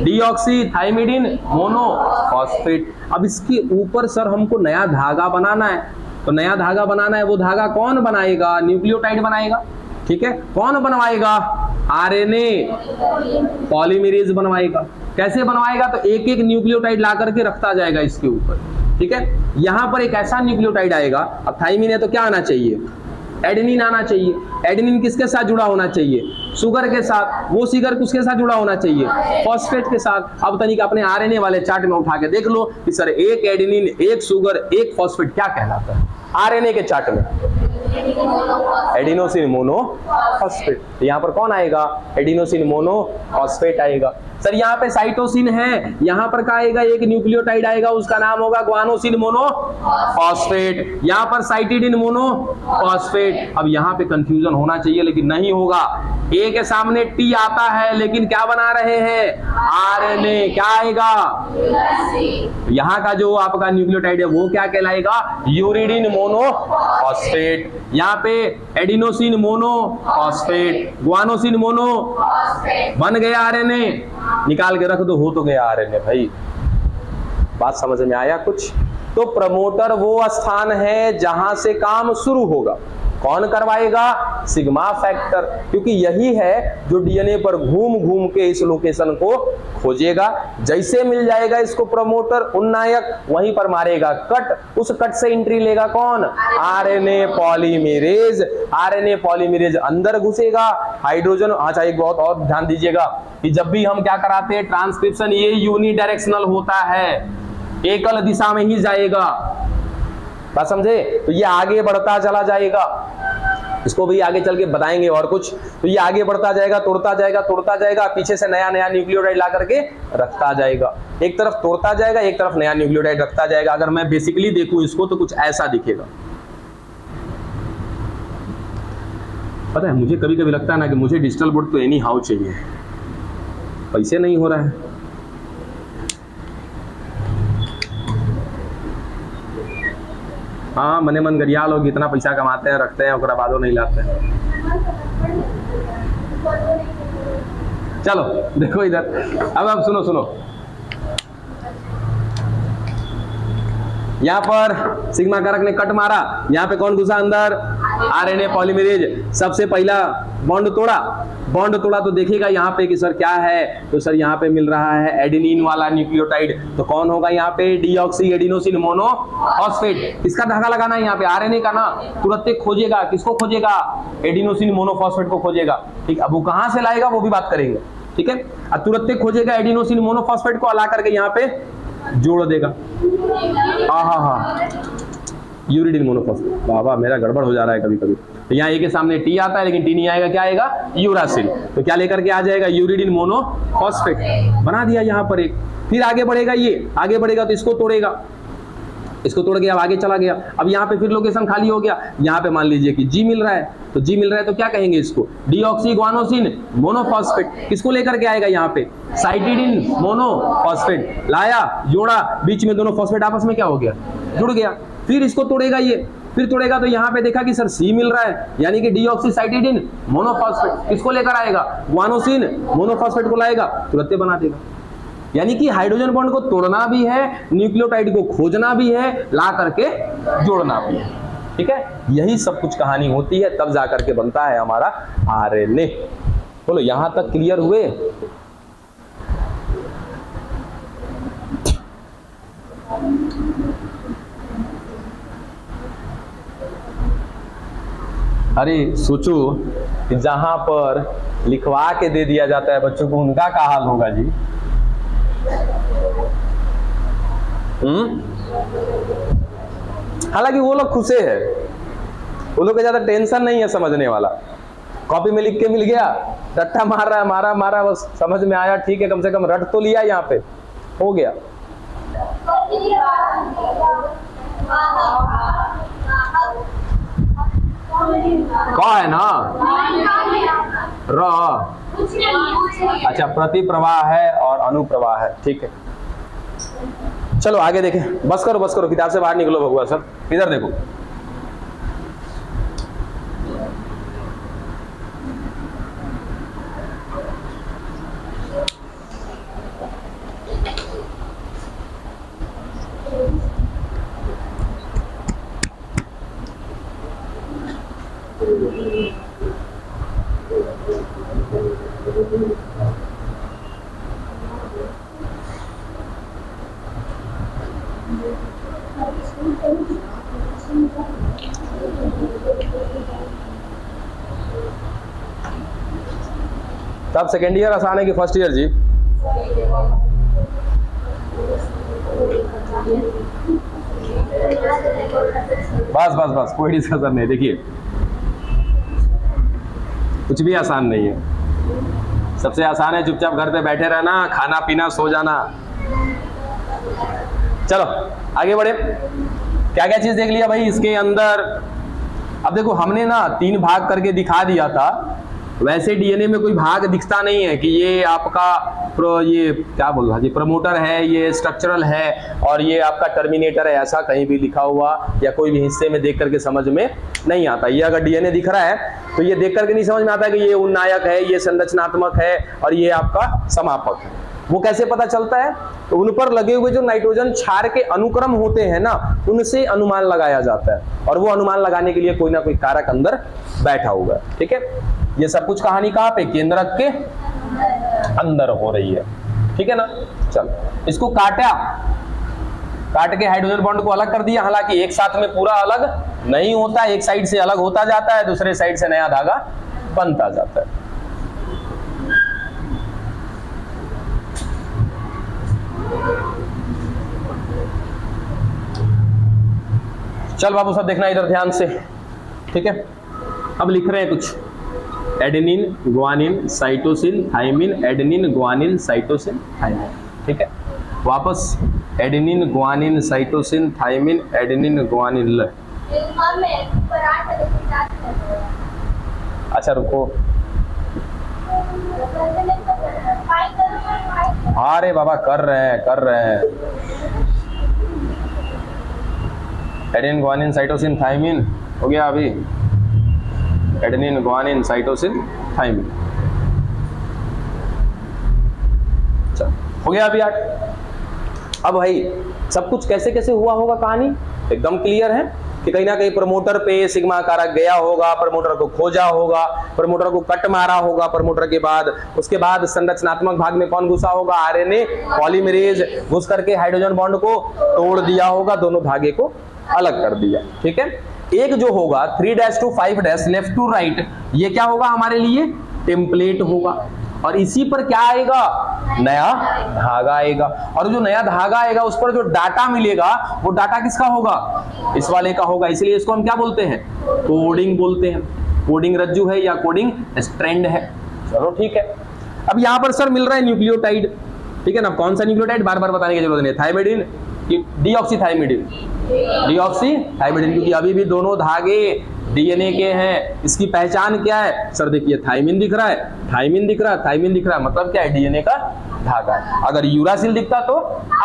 डीऑक्सी थाइमिडिन मोनोफॉस्फेट। अब इसके ऊपर सर हमको नया धागा बनाना है, तो नया धागा बनाना है, वो धागा कौन बनाएगा? न्यूक्लियोटाइड बनाएगा, ठीक है। कौन बनवाएगा? RNA polymerase बनवाएगा। कैसे बनवाएगा? तो एक एक न्यूक्लियोटाइड ला करके रखता जाएगा इसके ऊपर, ठीक है। यहां पर एक ऐसा न्यूक्लियोटाइड आएगा, अब थाइमिन है तो क्या आना चाहिए? एडेनिन आना चाहिए। एडेनिन किसके साथ जुड़ा होना चाहिए? शुगर के साथ। वो शुगर किसके साथ जुड़ा होना चाहिए? फॉस्फेट के साथ। अब तनिक अपने आरएनए वाले चार्ट में उठा के देख लो कि सर एक एडेनिन, एक शुगर, एक फॉस्फेट क्या कहलाता है आरएनए के चार्ट में? Adenosine monophosphate. यहाँ पर कौन आएगा? एडिनोसिन मोनोफॉस्फेट आएगा। सर यहाँ पे साइटोसिन है, यहाँ पर क्या आएगा? एक न्यूक्लियोटाइड आएगा, उसका नाम होगा ग्वानोसिन मोनोफॉस्फेट। यहाँ पर साइटिडिन मोनोफॉस्फेट। अब यहाँ पे कंफ्यूजन होना चाहिए लेकिन नहीं होगा। ए के सामने टी आता है लेकिन क्या बना रहे हैं? आरएनए। क्या आएगा? यहाँ का जो आपका न्यूक्लियोटाइड है वो क्या कहलाएगा? Uridine monophosphate. यहाँ पे एडिनोसिन मोनोफॉस्फेट, ग्वानोसिन मोनोफॉस्फेट बन गया आरएनए। निकाल के रख दो, हो तो गया आरएनए भाई। बात समझ में आया कुछ? तो प्रमोटर वो स्थान है जहां से काम शुरू होगा। कौन करवाएगा? सिग्मा फैक्टर, क्योंकि यही है जो डीएनए पर घूम घूम के इस लोकेशन को खोजेगा। जैसे मिल जाएगा इसको प्रमोटर उन्नायक, वहीं पर मारेगा कट, उस कट से एंट्री लेगा कौन? RNA polymerase. आरएनए पॉलीमरेज अंदर घुसेगा, हाइड्रोजन। अच्छा एक बहुत और ध्यान दीजिएगा कि जब भी हम क्या कराते हैं ट्रांसक्रिप्शन, ये यूनिडायरेक्शनल होता है, एकल दिशा में ही जाएगा। बात समझे? तो ये आगे बढ़ता चला जाएगा, इसको भी आगे चल के बताएंगे और कुछ। तो ये आगे बढ़ता जाएगा, तोड़ता जाएगा, तोड़ता जाएगा, पीछे से नया नया न्यूक्लियोटाइड ला करके रखता जाएगा। एक तरफ तोड़ता जाएगा, एक तरफ नया न्यूक्लियोटाइड रखता जाएगा। अगर मैं बेसिकली देखूं इसको तो कुछ ऐसा दिखेगा। पता है मुझे कभी कभी लगता है ना कि मुझे डिजिटल बोर्ड तो एनी हाउ चाहिए, पैसे नहीं हो रहा है। हाँ मने मन गरिया लोग इतना पैसा कमाते हैं, रखते हैं, उसके बादो नहीं लाते हैं। चलो देखो इधर, अब सुनो सुनो, यहां पर सिग्मा कारक ने कट मारा, यहां पे कौन घुसा अंदर? RNA polymerase. सबसे पहला बॉन्ड तोड़ा, बॉन्ड तोड़ा तो देखेगा यहाँ पे कि सर क्या है, तो सर यहाँ पे मिल रहा है एडेनिन वाला न्यूक्लियोटाइड। तो कौन होगा यहाँ पे? Deoxy adenosine monophosphate. किसका धागा लगाना है यहाँ पे? आरएनए का ना। तुरंत खोजेगा, किसको खोजेगा? एडिनोसिन मोनोफॉस्फेट को खोजेगा। ठीक, अब वो कहाँ से लाएगा वो भी बात करेंगे। ठीक है, अब तुरंत खोजेगा एडिनोसिन मोनोफॉस्फेट को, ला करके यहाँ पे जोड़ देगा। हाँ यूरिडिन मोनोफॉस्फेट। बाबा मेरा गड़बड़ हो जा रहा है कभी कभी। तो यहाँ ए के सामने टी आता है लेकिन टी नहीं आएगा, क्या आएगा? यूरासिल। तो क्या लेकर के आ जाएगा? यूरिडिन मोनोफॉस्फेट बना दिया यहाँ पर एक। फिर आगे बढ़ेगा, ये आगे बढ़ेगा तो इसको तोड़ेगा, इसको तोड़ के अब आगे चला गया। अब यहाँ पे फिर लोकेशन खाली हो गया, यहाँ पे मान लीजिए कि जी मिल रहा है, तो जी मिल रहा है तो क्या कहेंगे इसको? Deoxy guanosine monophosphate. किसको लेकर के आएगा यहाँ पे? Cytidine monophosphate. लाया, जोड़ा, बीच में दोनों फॉस्फेट आपस में क्या हो गया? जुड़ गया। फिर इसको तोड़ेगा ये, फिर तोड़ेगा तो यहाँ पे देखा कि सर सी मिल रहा है, यानी कि डीऑक्सीसाइटिडिन मोनोफॉस्फेट। किसको लेकर आएगा? ग्वानोसिन मोनोफॉस्फेट को लाएगा, तुरंत बना देगा। यानी कि हाइड्रोजन बॉन्ड को तोड़ना भी है, न्यूक्लियोटाइड को खोजना भी है, ला करके जोड़ना भी है। ठीक है, यही सब कुछ कहानी होती है, तब जाकर के बनता है हमारा आरएनए। बोलो यहां तक क्लियर हुए? अरे सोचो कि जहां पर लिखवा के दे दिया जाता है बच्चों को, उनका क्या हाल होगा जी? हालांकि वो लोग खुशे हैं, वो लोग को ज्यादा टेंशन नहीं है समझने वाला। कॉपी में लिख के मिल गया, रट्टा मार रहा है, मारा मारा बस समझ में आया, ठीक है, कम से कम रट तो लिया, यहाँ पे हो गया। कौन है ना र? अच्छा, प्रतिप्रवाह है और अनुप्रवाह है, ठीक है। चलो आगे देखें। बस करो, किताब से बाहर निकलो भगवान सब, इधर देखो। तब सेकेंड ईयर आसान है कि फर्स्ट ईयर जी? बस कोई डिस्कशन नहीं। देखिए कुछ भी आसान नहीं है, सबसे आसान है चुपचाप घर पे बैठे रहना, खाना पीना, सो जाना। चलो आगे बढ़े। क्या क्या चीज देख लिया भाई इसके अंदर? अब देखो हमने ना 3 भाग करके दिखा दिया था। वैसे डीएनए में कोई भाग दिखता नहीं है कि ये आपका ये क्या बोल रहा जी, प्रमोटर है, ये स्ट्रक्चरल है और ये आपका टर्मिनेटर है, ऐसा कहीं भी लिखा हुआ या कोई भी हिस्से में देख करके समझ में नहीं आता। ये अगर डीएनए दिख रहा है तो ये देख करके नहीं समझ में आता कि ये उन्नायक है, ये संरचनात्मक है और ये आपका समापक है। वो कैसे पता चलता है? तो उन पर लगे हुए जो नाइट्रोजन क्षार के अनुक्रम होते हैं ना, उनसे अनुमान लगाया जाता है, और वो अनुमान लगाने के लिए कोई ना कोई कारक अंदर बैठा हुआ है। ठीक है, ये सब कुछ कहानी कहां पे? केंद्रक के अंदर हो रही है। ठीक है ना। चल, इसको काट के हाइड्रोजन बॉन्ड को अलग कर दिया। हालांकि एक साथ में पूरा अलग नहीं होता, एक साइड से अलग होता जाता है, दूसरे साइड से नया धागा बनता जाता है। चल बाबू सब देखना इधर ध्यान से। ठीक है, अब लिख रहे हैं कुछ, adenine, guanine, cytosine, thymine, adenine, guanine, cytosine, thymine. ठीक है, वापस adenine, guanine, cytosine, thymine, adenine, guanine. अच्छा रुको, अरे बाबा कर रहे हैं। एडेनिन, ग्वानिन, साइटोसिन, थाइमिन हो गया अभी। एडेनिन, ग्वानिन, साइटोसिन, थाइमिन हो गया अभी 8। अब भाई सब कुछ कैसे कैसे हुआ होगा कहानी एकदम क्लियर है कि कहीं ना कहीं प्रमोटर पे सिग्मा कारक गया होगा, प्रमोटर को खोजा होगा, प्रमोटर को कट मारा होगा, प्रमोटर के बाद उसके बाद संरचनात्मक भाग में कौन घुसा होगा? आरएनए पॉलीमरेज घुस करके हाइड्रोजन बॉन्ड को तोड़ दिया होगा, दोनों धागे को अलग कर दिया। ठीक है, एक जो होगा 3' to 5' लेफ्ट टू राइट, ये क्या होगा हमारे लिए? टेम्पलेट होगा, और इसी पर क्या आएगा? नया धागा आएगा, और जो नया धागा आएगा उस पर जो डाटा मिलेगा वो डाटा किसका होगा? इस वाले का होगा। इसलिए इसको हम क्या बोलते हैं? कोडिंग बोलते हैं। कोडिंग रज्जु है या कोडिंग स्ट्रैंड है। चलो ठीक है, अब यहां पर सर मिल रहा है न्यूक्लियोटाइड। ठीक है ना, कौन सा न्यूक्लियोटाइड बार बार बताने की जरूरत नहीं है। थाइमिडिन, डीऑक्सीथाइमिडिन, डीऑक्सीथाइमिडिन, क्योंकि अभी भी दोनों धागे डीएनए के हैं। इसकी पहचान क्या है सर? देखिए थाइमिन दिख रहा है, थाइमिन दिख रहा है, थाइमिन दिख रहा है, मतलब क्या है? डीएनए का धागा है। अगर यूरासिल दिखता तो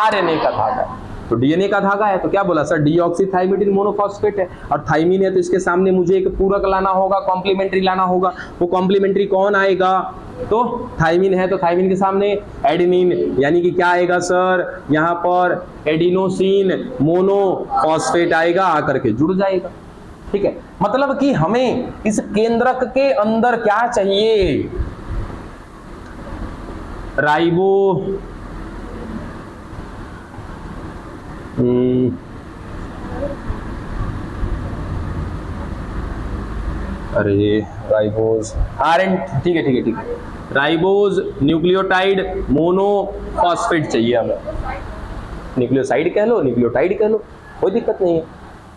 आरएनए का धागा है। तो डीएनए का धागा है तो क्या बोला सर? डीऑक्सीथाइमिडिन मोनोफॉस्फेट है, और थाइमिन है तो इसके सामने मुझे एक पूरक लाना होगा, कॉम्प्लीमेंट्री लाना होगा। वो कॉम्प्लीमेंट्री कौन आएगा? तो थाइमिन है तो थाइमिन के सामने एडेनिन, यानी कि क्या आएगा सर? यहाँ पर एडिनोसिन मोनोफॉस्फेट आएगा, आकर के जुड़ जाएगा। ठीक है, मतलब कि हमें इस केंद्रक के अंदर क्या चाहिए? राइबो अरे राइबोज आरएन, ठीक है, राइबोज न्यूक्लियोटाइड मोनोफॉस्फेट चाहिए हमें। न्यूक्लियोसाइड कह लो, न्यूक्लियोटाइड कह लो, कोई दिक्कत नहीं है।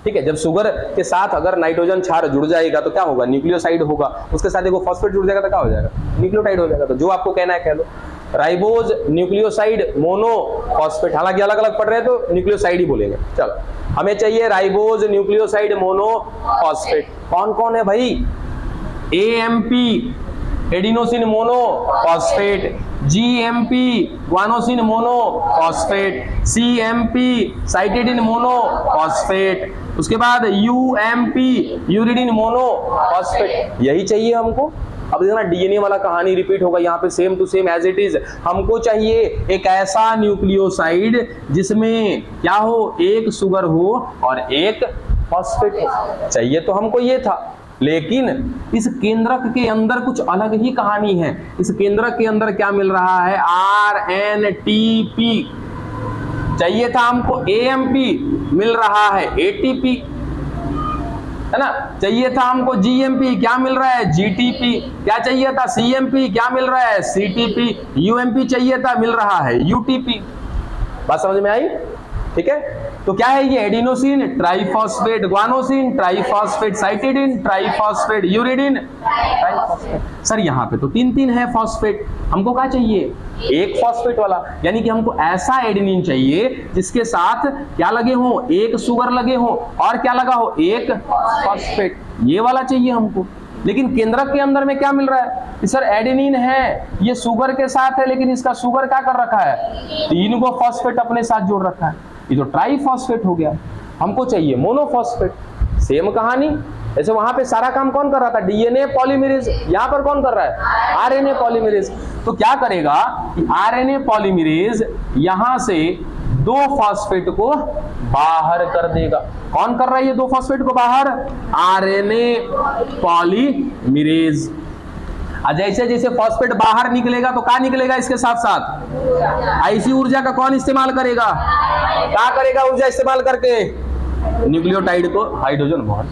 ठीक है, जब शुगर के साथ अगर नाइट्रोजन क्षार जुड़ जाएगा तो क्या होगा? न्यूक्लियोसाइड होगा, उसके साथ एक फॉस्फेट जुड़ जाएगा तो क्या हो जाएगा? न्यूक्लियोटाइड हो जाएगा। तो जो आपको कहना है कह लो, राइबोज न्यूक्लियोसाइड मोनोफॉस्फेट, हालांकि अलग अलग पढ़ रहे हैं तो न्यूक्लियोसाइड ही बोलेंगे। चलो, हमें चाहिए राइबोज न्यूक्लियोसाइड मोनोफॉस्फेट। कौन कौन है भाई? AMP adenosine monophosphate, GMP guanosine monophosphate, CMP cytidine monophosphate, उसके बाद यूएमपी यूरिडिन मोनोफॉस्फेट। यही चाहिए हमको। अब देखना डीएनए वाला कहानी रिपीट होगा यहाँ पे, same to same as it is. हमको चाहिए एक ऐसा न्यूक्लियोसाइड जिसमें क्या हो? एक सुगर हो और एक फॉस्फेट हो। चाहिए तो हमको ये था, लेकिन इस केंद्रक के अंदर कुछ अलग ही कहानी है। इस केंद्रक के अंदर क्या मिल रहा है? आरएनटीपी। चाहिए था हमको एएमपी, मिल रहा है एटीपी, है ना। चाहिए था हमको जीएमपी, क्या मिल रहा है? जीटीपी। क्या चाहिए था? सीएमपी, क्या मिल रहा है? सीटीपी। यूएमपी चाहिए था, मिल रहा है यूटीपी। बात समझ में आई? ठीक है, तो क्या है ये? Adenosine triphosphate, guanosine triphosphate, cytidine triphosphate, uridine triphosphate. Sir यहाँ पे तो 3 है फॉस्फेट, हमको क्या चाहिए? एक फॉस्फेट वाला, यानी कि हमको ऐसा एडेनिन चाहिए जिसके साथ क्या लगे हो? एक सुगर लगे हो, और क्या लगा हो? एक फॉस्फेट। ये वाला चाहिए हमको। लेकिन केंद्रक के अंदर में क्या मिल रहा है कि सर एडेनिन है, ये सुगर के साथ है, लेकिन इसका सुगर क्या कर रखा है? 3 को फॉस्फेट अपने साथ जोड़ रखा है। ये तो ट्राइफॉस्फेट हो गया। हमको चाहिए मोनोफॉस्फेट। सेम कहानी, ऐसे वहां पे सारा काम कौन कर रहा था? DNA polymerase. यहां पर कौन कर रहा है? RNA polymerase. तो क्या करेगा कि आरएनए पॉलीमरेज यहां से 2 फॉस्फेट को बाहर कर देगा। कौन कर रहा है ये 2 फॉस्फेट को बाहर? RNA polymerase. जैसे जैसे फॉस्फेट बाहर निकलेगा तो क्या निकलेगा इसके साथ साथ? ऐसी ऊर्जा का कौन इस्तेमाल करेगा? क्या करेगा ऊर्जा इस्तेमाल करके? न्यूक्लियोटाइड को, हाइड्रोजन बॉन्ड,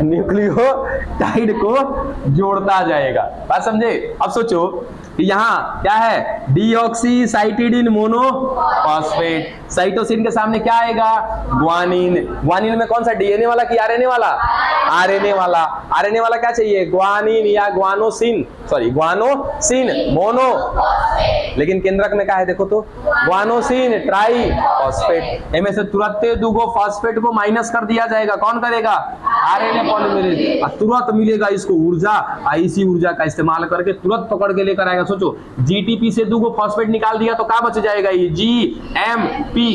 न्यूक्लियोटाइड को जोड़ता जाएगा। बात समझे? अब सोचो कि यहाँ क्या है? Deoxy cytidine monophosphate. साइटोसिन के सामने क्या आएगा? ग्वानिन। ग्वानिन में कौन सा? डीएनए वाला कि आरएनए वाला? आरएनए वाला। आरएनए वाला क्या चाहिए? ग्वानिन या ग्वानोसिन, सॉरी ग्वानोसिन मोनो, लेकिन केंद्रक में क्या है देखो तो? Guanosine triphosphate. इनमें से तुरंत 2 फॉस्फेट को माइनस कर दिया जाएगा। कौन करेगा? RNA polymerase. तुरंत मिलेगा इसको ऊर्जा। इसी ऊर्जा का इस्तेमाल करके तुरंत पकड़ के लेकर आएगा। सोचो जीटीपी से 2 फॉस्फेट निकाल दिया तो क्या बच जाएगा? ये जीएमपी,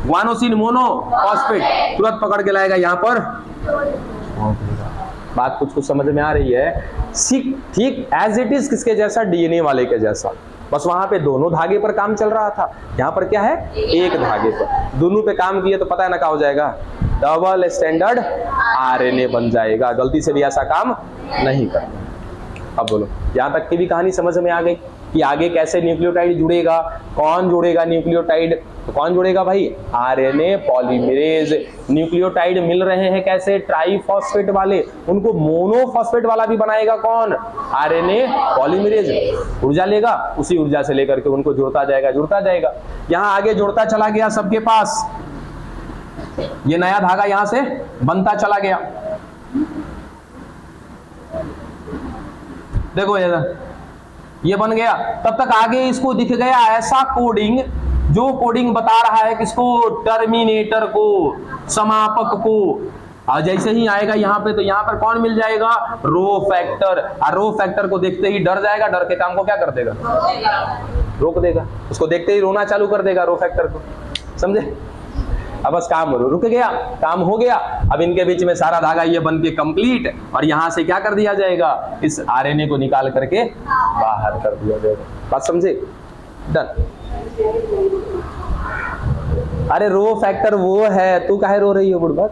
ग्वानोसिन मोनोफॉस्फेट, तुरंत पकड़ के लाएगा यहां पर। बात कुछ समझ में आ रही है? ठीक एज इट इज किसके जैसा? डीएनए वाले के जैसा। बस वहां पे दोनों धागे पर काम चल रहा था, यहाँ पर क्या है? एक धागे पर। दोनों पे काम किए तो पता है ना क्या हो जाएगा? डबल स्टैंडर्ड आरएनए बन जाएगा। गलती से भी ऐसा काम नहीं करना। अब बोलो, यहां तक की भी कहानी समझ में आ गई कि आगे कैसे न्यूक्लियोटाइड जुड़ेगा? कौन जोड़ेगा न्यूक्लियोटाइड? तो कौन जोड़ेगा भाई? RNA polymerase. न्यूक्लियोटाइड मिल रहे हैं कैसे? ट्राइफॉस्फेट वाले, उनको मोनोफॉस्फेट वाला भी बनाएगा कौन? RNA polymerase. ऊर्जा लेगा, उसी ऊर्जा से लेकर के उनको जुड़ता जाएगा, जुड़ता जाएगा। यहां आगे जुड़ता चला गया सबके पास। ये नया धागा यहां से बनता चला गया। देखो ये बन गया। तब तक आगे इसको दिख गया ऐसा कोडिंग, जो कोडिंग बता रहा है किसको? टर्मिनेटर को, समापक को। और जैसे ही आएगा यहाँ पे तो यहाँ पर कौन मिल जाएगा? Rho factor. और रो फैक्टर को देखते ही डर जाएगा। डर के काम को क्या कर देगा? रोक देगा। उसको देखते ही रोना चालू कर देगा रो फैक्टर को। समझे? अब बस काम रुक गया, काम हो गया। अब इनके बीच में सारा धागा ये बन के कंप्लीट, और यहां से क्या कर दिया जाएगा? इस आरएनए को निकाल करके बाहर कर दिया जाएगा। बात समझे? डन। अरे रो फैक्टर वो है, तू काहे रो रही हो बुढ़बक?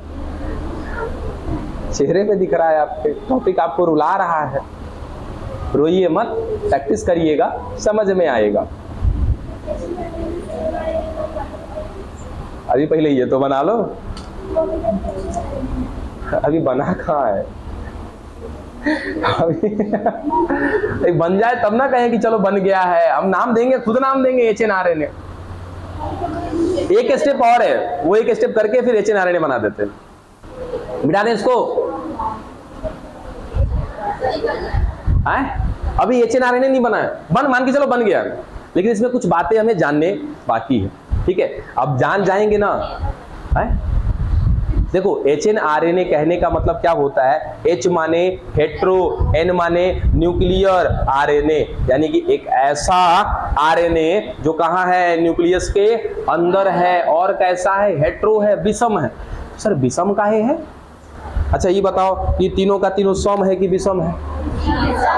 चेहरे पे दिख रहा है आपके, टॉपिक आपको रुला रहा है। रोइए मत, प्रैक्टिस करिएगा, समझ में आएगा। अभी पहले ये तो बना लो। अभी बना कहाँ है? अभी बन जाए तब ना कहें कि चलो बन गया है। हम नाम देंगे, खुद नाम देंगे HNRNA। एक स्टेप और है, वो एक स्टेप करके फिर HNRNA बना देते हैं। मिटा दें इसको। अभी HNRNA नहीं बना है, मान के चलो बन गया, लेकिन इसमें कुछ बातें हमें जानने बाकी है। ठीक है, अब जान जाएंगे ना। देखो HNRNA कहने का मतलब क्या होता है? H माने हेट्रो, N माने न्यूक्लियर RNA, यानी कि एक ऐसा RNA जो कहाँ है? न्यूक्लियस के अंदर है। और कैसा है? हेट्रो है, विषम है। सर विषम काहे है? अच्छा ये बताओ, ये तीनों का तीनों सम है कि विषम है?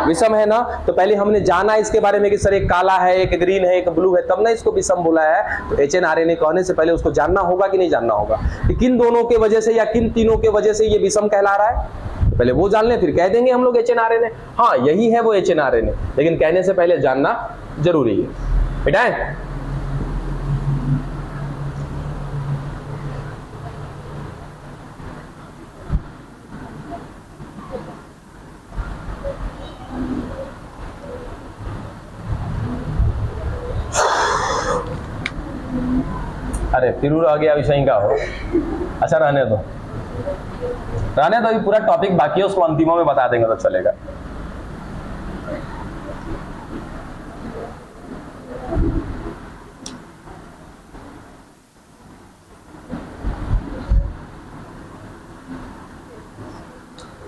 विषम है ना। तो पहले हमने जाना इसके बारे में कि सर एक काला है, एक ग्रीन है, एक ब्लू है, तब ना इसको विषम बोला है। तो HNRNA कहने से पहले उसको जानना होगा कि नहीं जानना होगा कि किन दोनों के वजह से या किन तीनों के वजह से ये विषम कहला रहा है। तो पहले वो जान लें, फिर कह देंगे हम लोग HNRNA। हाँ यही है वो HNRNA, लेकिन कहने से पहले जानना जरूरी है। बेटा अरे फिर आ गया विषय का हो। अच्छा रहने दो, अभी पूरा टॉपिक बाकी है, उसको अंतिमों में बता देंगे तो चलेगा।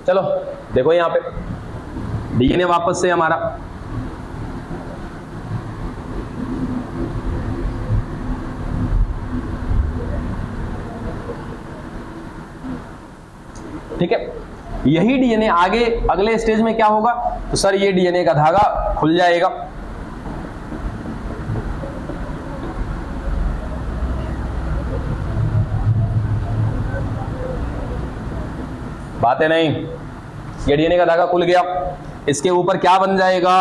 चलो देखो यहां पे डीएनए वापस से हमारा ठीक है, यही डीएनए आगे अगले स्टेज में क्या होगा, तो सर ये डीएनए का धागा खुल जाएगा। बातें नहीं, ये डीएनए का धागा खुल गया, इसके ऊपर क्या बन जाएगा,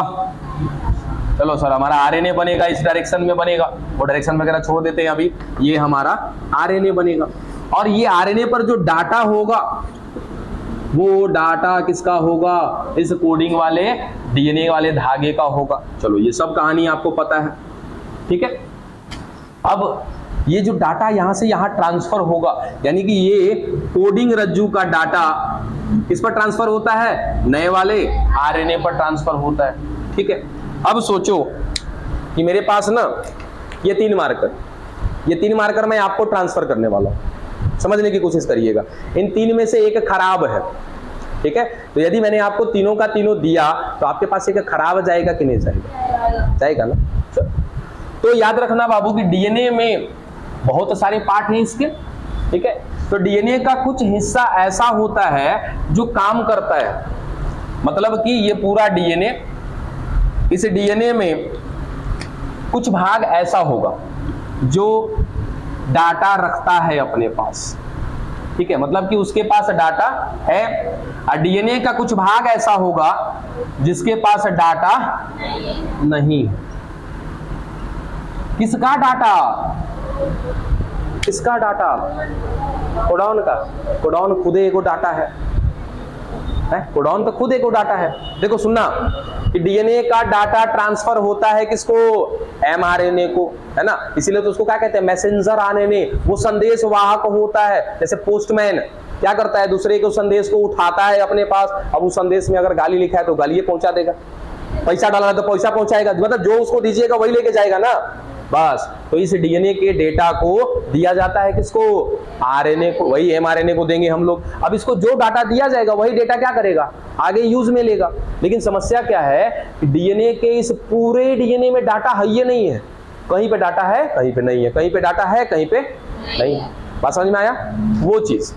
चलो सर हमारा आरएनए बनेगा, इस डायरेक्शन में बनेगा, वो डायरेक्शन वगैरह छोड़ देते हैं अभी, ये हमारा आरएनए बनेगा। और ये आरएनए पर जो डाटा होगा वो डाटा किसका होगा, इस कोडिंग वाले डीएनए वाले धागे का होगा। चलो ये सब कहानी आपको पता है, ठीक है। अब ये जो डाटा यहां से यहां ट्रांसफर होगा, यानी कि ये कोडिंग रज्जू का डाटा किस पर ट्रांसफर होता है, नए वाले आरएनए पर ट्रांसफर होता है, ठीक है। अब सोचो कि मेरे पास ना ये तीन मार्कर मैं आपको ट्रांसफर करने वाला हूं, समझने की कोशिश करिएगा। इन तीन में से एक खराब है, ठीक है। तो यदि मैंने आपको तीनों का तीनों दिया तो आपके पास एक खराब जाएगा कि नहीं जाएगा, जाएगा ना। तो याद रखना बाबू कि डीएनए में बहुत सारे पार्ट हैं इसके, ठीक है। तो डीएनए का कुछ हिस्सा ऐसा होता है जो काम करता है, मतलब कि ये पूरा डीएनए, इस डीएनए में कुछ भाग ऐसा होगा जो डाटा रखता है अपने पास, ठीक है, मतलब कि उसके पास डाटा है। और डीएनए का कुछ भाग ऐसा होगा जिसके पास डाटा नहीं है। किसका डाटा, किसका डाटा, कोडॉन का। कोडॉन खुद एगो डाटा है, कोडॉन तो खुद एगो डाटा है। देखो सुनना कि डीएनए का डाटा ट्रांसफर होता है किसको, एमआरएनए को, है ना। इसीलिए तो उसको क्या कहते हैं, मैसेंजर आरएनए। वो संदेश वाहक होता है, जैसे पोस्टमैन क्या करता है, दूसरे को संदेश को उठाता है अपने पास। अब उस संदेश में अगर गाली लिखा है तो गाली पहुंचा देगा, पैसा डाला है तो पैसा पहुंचाएगा, मतलब जो उसको दीजिएगा वही लेके जाएगा ना, बस। तो इस डीएनए के डेटा को दिया जाता है किसको, आरएनए को, वही एमआरएनए को देंगे हम लोग। अब इसको जो डाटा दिया जाएगा वही डेटा क्या करेगा, आगे यूज में लेगा। लेकिन समस्या क्या है, डीएनए के इस पूरे डीएनए में डाटा है ही नहीं है, कहीं पे डाटा है कहीं पे नहीं है, कहीं पे डाटा है कहीं पे नहीं है। बात समझ में आया, वो चीज।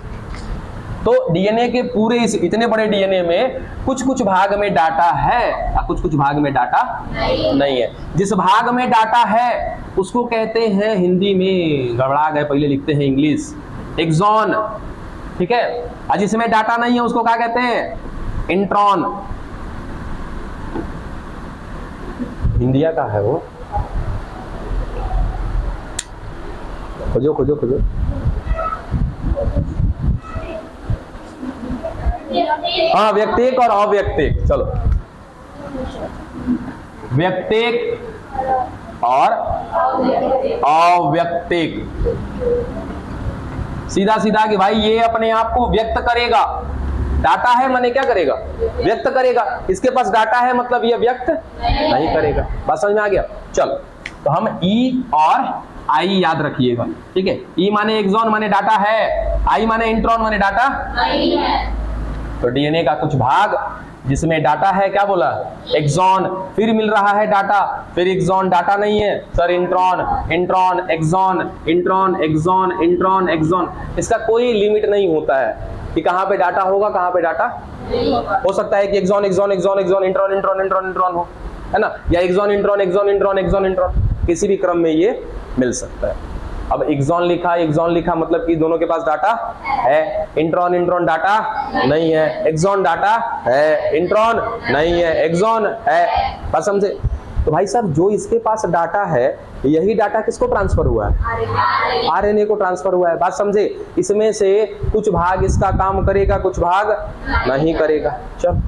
तो डीएनए के पूरे इस इतने बड़े डीएनए में कुछ कुछ भाग में डाटा है और कुछ कुछ भाग में डाटा नहीं है। जिस भाग में डाटा है उसको कहते हैं, हिंदी में गड़बड़ा गए, पहले लिखते हैं इंग्लिश, एक्सॉन, ठीक है। और जिसमें डाटा नहीं है उसको क्या कहते हैं, इंट्रॉन। हिंदिया का है वो, खोजो खोजो खोजो। हाँ, व्यक्तिक और अव्यक्तिक। चलो, व्यक्तिक और अव्यक्तिक। सीधा सीधा कि भाई ये अपने आप को व्यक्त करेगा, डाटा है माने क्या करेगा, व्यक्त करेगा। इसके पास डाटा है मतलब ये व्यक्त नहीं करेगा। बात समझ में आ गया। चलो, तो हम ई और आई याद रखिएगा, ठीक है। ई माने एक्सॉन माने डाटा है, आई माने इंट्रॉन माने डाटा नहीं है। तो डीएनए का कुछ भाग जिसमें डाटा है, क्या बोला, एक्सॉन, फिर मिल रहा है डाटा, फिर एक्सॉन, डाटा नहीं है sir, intron, intron exon, intron exon, intron exon. इसका कोई लिमिट नहीं होता है कि कहां पे डाटा होगा कहां पे डाटा हो सकता है कि exon exon exon exon intron intron intron intron हो, है ना, या exon intron exon intron exon intron, किसी भी क्रम में ये मिल सकता है। अब एक्सॉन लिखा मतलब कि दोनों के पास डाटा है, इंट्रॉन इंट्रॉन डाटा नहीं है, एक्सॉन डाटा है, इंट्रॉन नहीं है, एक्सॉन है। बात समझे। तो भाई साहब जो इसके पास डाटा है यही डाटा किसको ट्रांसफर हुआ है, आरएनए को ट्रांसफर हुआ है। बात समझे। इसमें से कुछ भाग इसका काम करेगा, कुछ भाग नहीं करेगा। चल,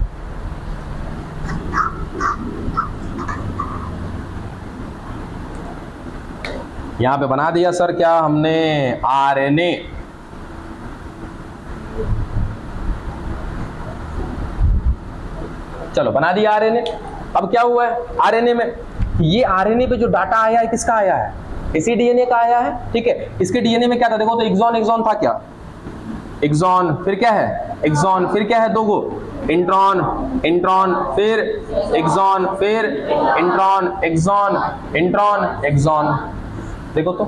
यहां पे बना दिया सर क्या हमने, आरएनए। चलो बना दिया आरएनए। अब क्या हुआ है आरएनए में, ये आरएनए पे जो डाटा आया है किसका आया है, इसी डीएनए का आया है, ठीक है। इसके डीएनए में क्या था, देखो तो एक्सॉन एक्सॉन था क्या, एक्सॉन, फिर क्या है एक्सॉन, फिर क्या है दो गो इंट्रॉन, इंट्रॉन, फिर एक्सॉन, फिर इंट्रॉन, एक्सॉन, इंट्रॉन, एक्सॉन। देखो तो,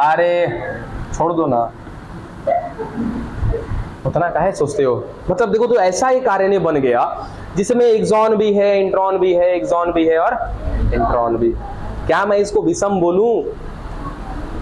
अरे छोड़ दो ना, उतना काहे सोचते हो? मतलब देखो, तो ऐसा एक आरएनए बन गया जिसमें एक्सॉन भी है, इंट्रॉन भी है, एक्सॉन भी है और इंट्रॉन भी। क्या मैं इसको विषम बोलूं?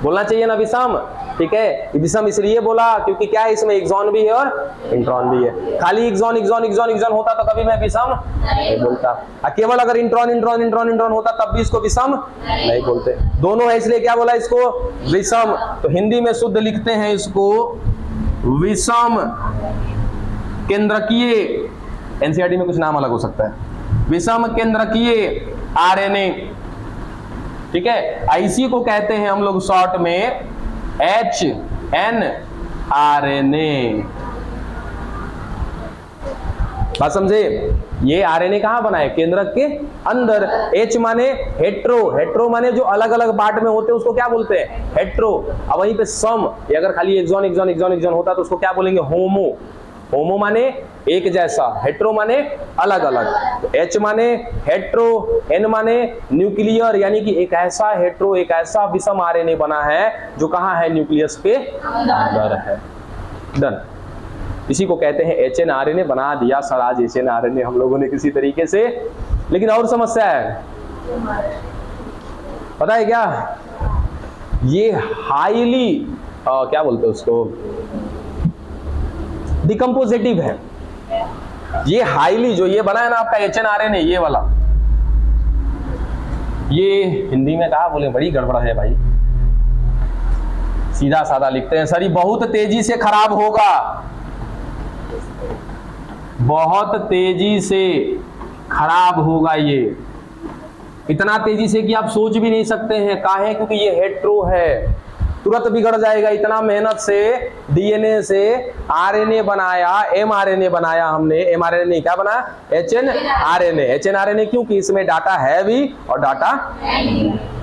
बोलना चाहिए ना विषम, ठीक है। विषम इसलिए बोला क्योंकि क्या है, इसमें एक्सॉन भी है और इंट्रॉन भी है। खाली एक्सॉन एक्सॉन एक्सॉन एक्सॉन होता तो कभी मैं विषम नहीं बोलता। केवल अगर इंट्रॉन इंट्रॉन इंट्रॉन इंट्रॉन होता तब भी इसको विषम नहीं बोलते। दोनों है इसलिए क्या बोला इसको? विषम। तो हिंदी में शुद्ध लिखते हैं इसको विषम केंद्रकीय। एनसीईआरटी में कुछ नाम अलग हो सकता है। विषम केंद्रकीय आरएनए, ठीक है। आईसी को कहते हैं हम लोग शॉर्ट में HN आरएनए। बात समझे? ये आरएनए कहां बना है? केंद्रक के अंदर। H माने हेट्रो, हेट्रो माने जो अलग अलग पार्ट में होते हैं उसको क्या बोलते हैं? हेट्रो। अब वहीं पे सम, ये अगर खाली एक्सॉन एक्सॉन एक्सॉन एक्सॉन होता तो उसको क्या बोलेंगे? होमो। होमो माने एक जैसा, हेट्रो माने अलग अलग। तो H माने हेट्रो, N माने न्यूक्लियर, यानी कि एक ऐसा हेट्रो, एक ऐसा विषम आरएनए बना है जो कहां है? न्यूक्लियस के अंदर है। डन। इसी को कहते हैं HN आरएनए। बना दिया सर आज HN आरएनए हम लोगों ने किसी तरीके से। लेकिन और समस्या है, पता है क्या? ये हाईली क्या बोलते हैं उसको? डिकम्पोजिटिव है। ये हाईली, जो ये बना है ना आपका HN आरएनए, ये वाला, ये हिंदी में कहा बोले, बड़ी गड़बड़ है भाई। सीधा साधा लिखते हैं सर, ये बहुत तेजी से खराब होगा, बहुत तेजी से खराब होगा। ये इतना तेजी से कि आप सोच भी नहीं सकते हैं। काहे? क्योंकि ये हेट्रो है, तुरंत बिगड़ जाएगा। इतना मेहनत से डीएनए से आरएनए बनाया, एमआरएनए बनाया हमने। एमआरएनए क्या बना? HN RNA. HN आरएनए क्योंकि इसमें डाटा है भी और डाटा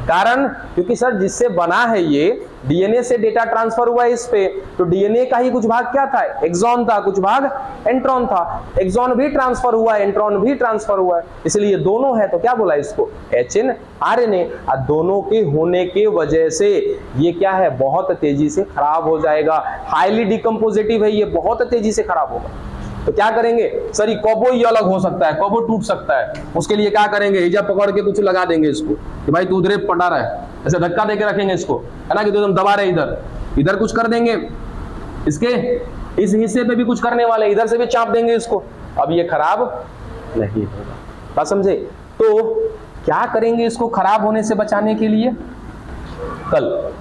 कारण, क्योंकि सर जिससे बना है ये डीएनए से डेटा ट्रांसफर हुआ है इस पे, तो डीएनए का ही कुछ भाग क्या था? एक्सॉन था, कुछ भाग इंट्रॉन था। एक्सॉन भी ट्रांसफर हुआ है, इंट्रॉन भी ट्रांसफर हुआ है, इसलिए दोनों है। तो क्या बोला इसको? HN RNA. और दोनों के होने के वजह से ये क्या है? बहुत तेजी से खराब हो जाएगा। हाईली डिकम्पोजिटिव है, ये बहुत तेजी से खराब होगा। तो क्या करेंगे सर? ये कबो ही अलग हो सकता है, कबो टूट सकता है। उसके लिए क्या करेंगे? हिजा पकड़ के कुछ लगा देंगे इसको कि भाई तू उधर पटा रहा है, ऐसे धक्का देके रखेंगे इसको, है ना, कि तो तुम दबा रहे इधर, इधर कुछ कर देंगे, इसके इस हिस्से पे भी कुछ करने वाले, इधर से भी चाप देंगे इसको। अब ये खराब नहीं होगा। बात समझे? तो क्या करेंगे इसको खराब होने से बचाने के लिए? कल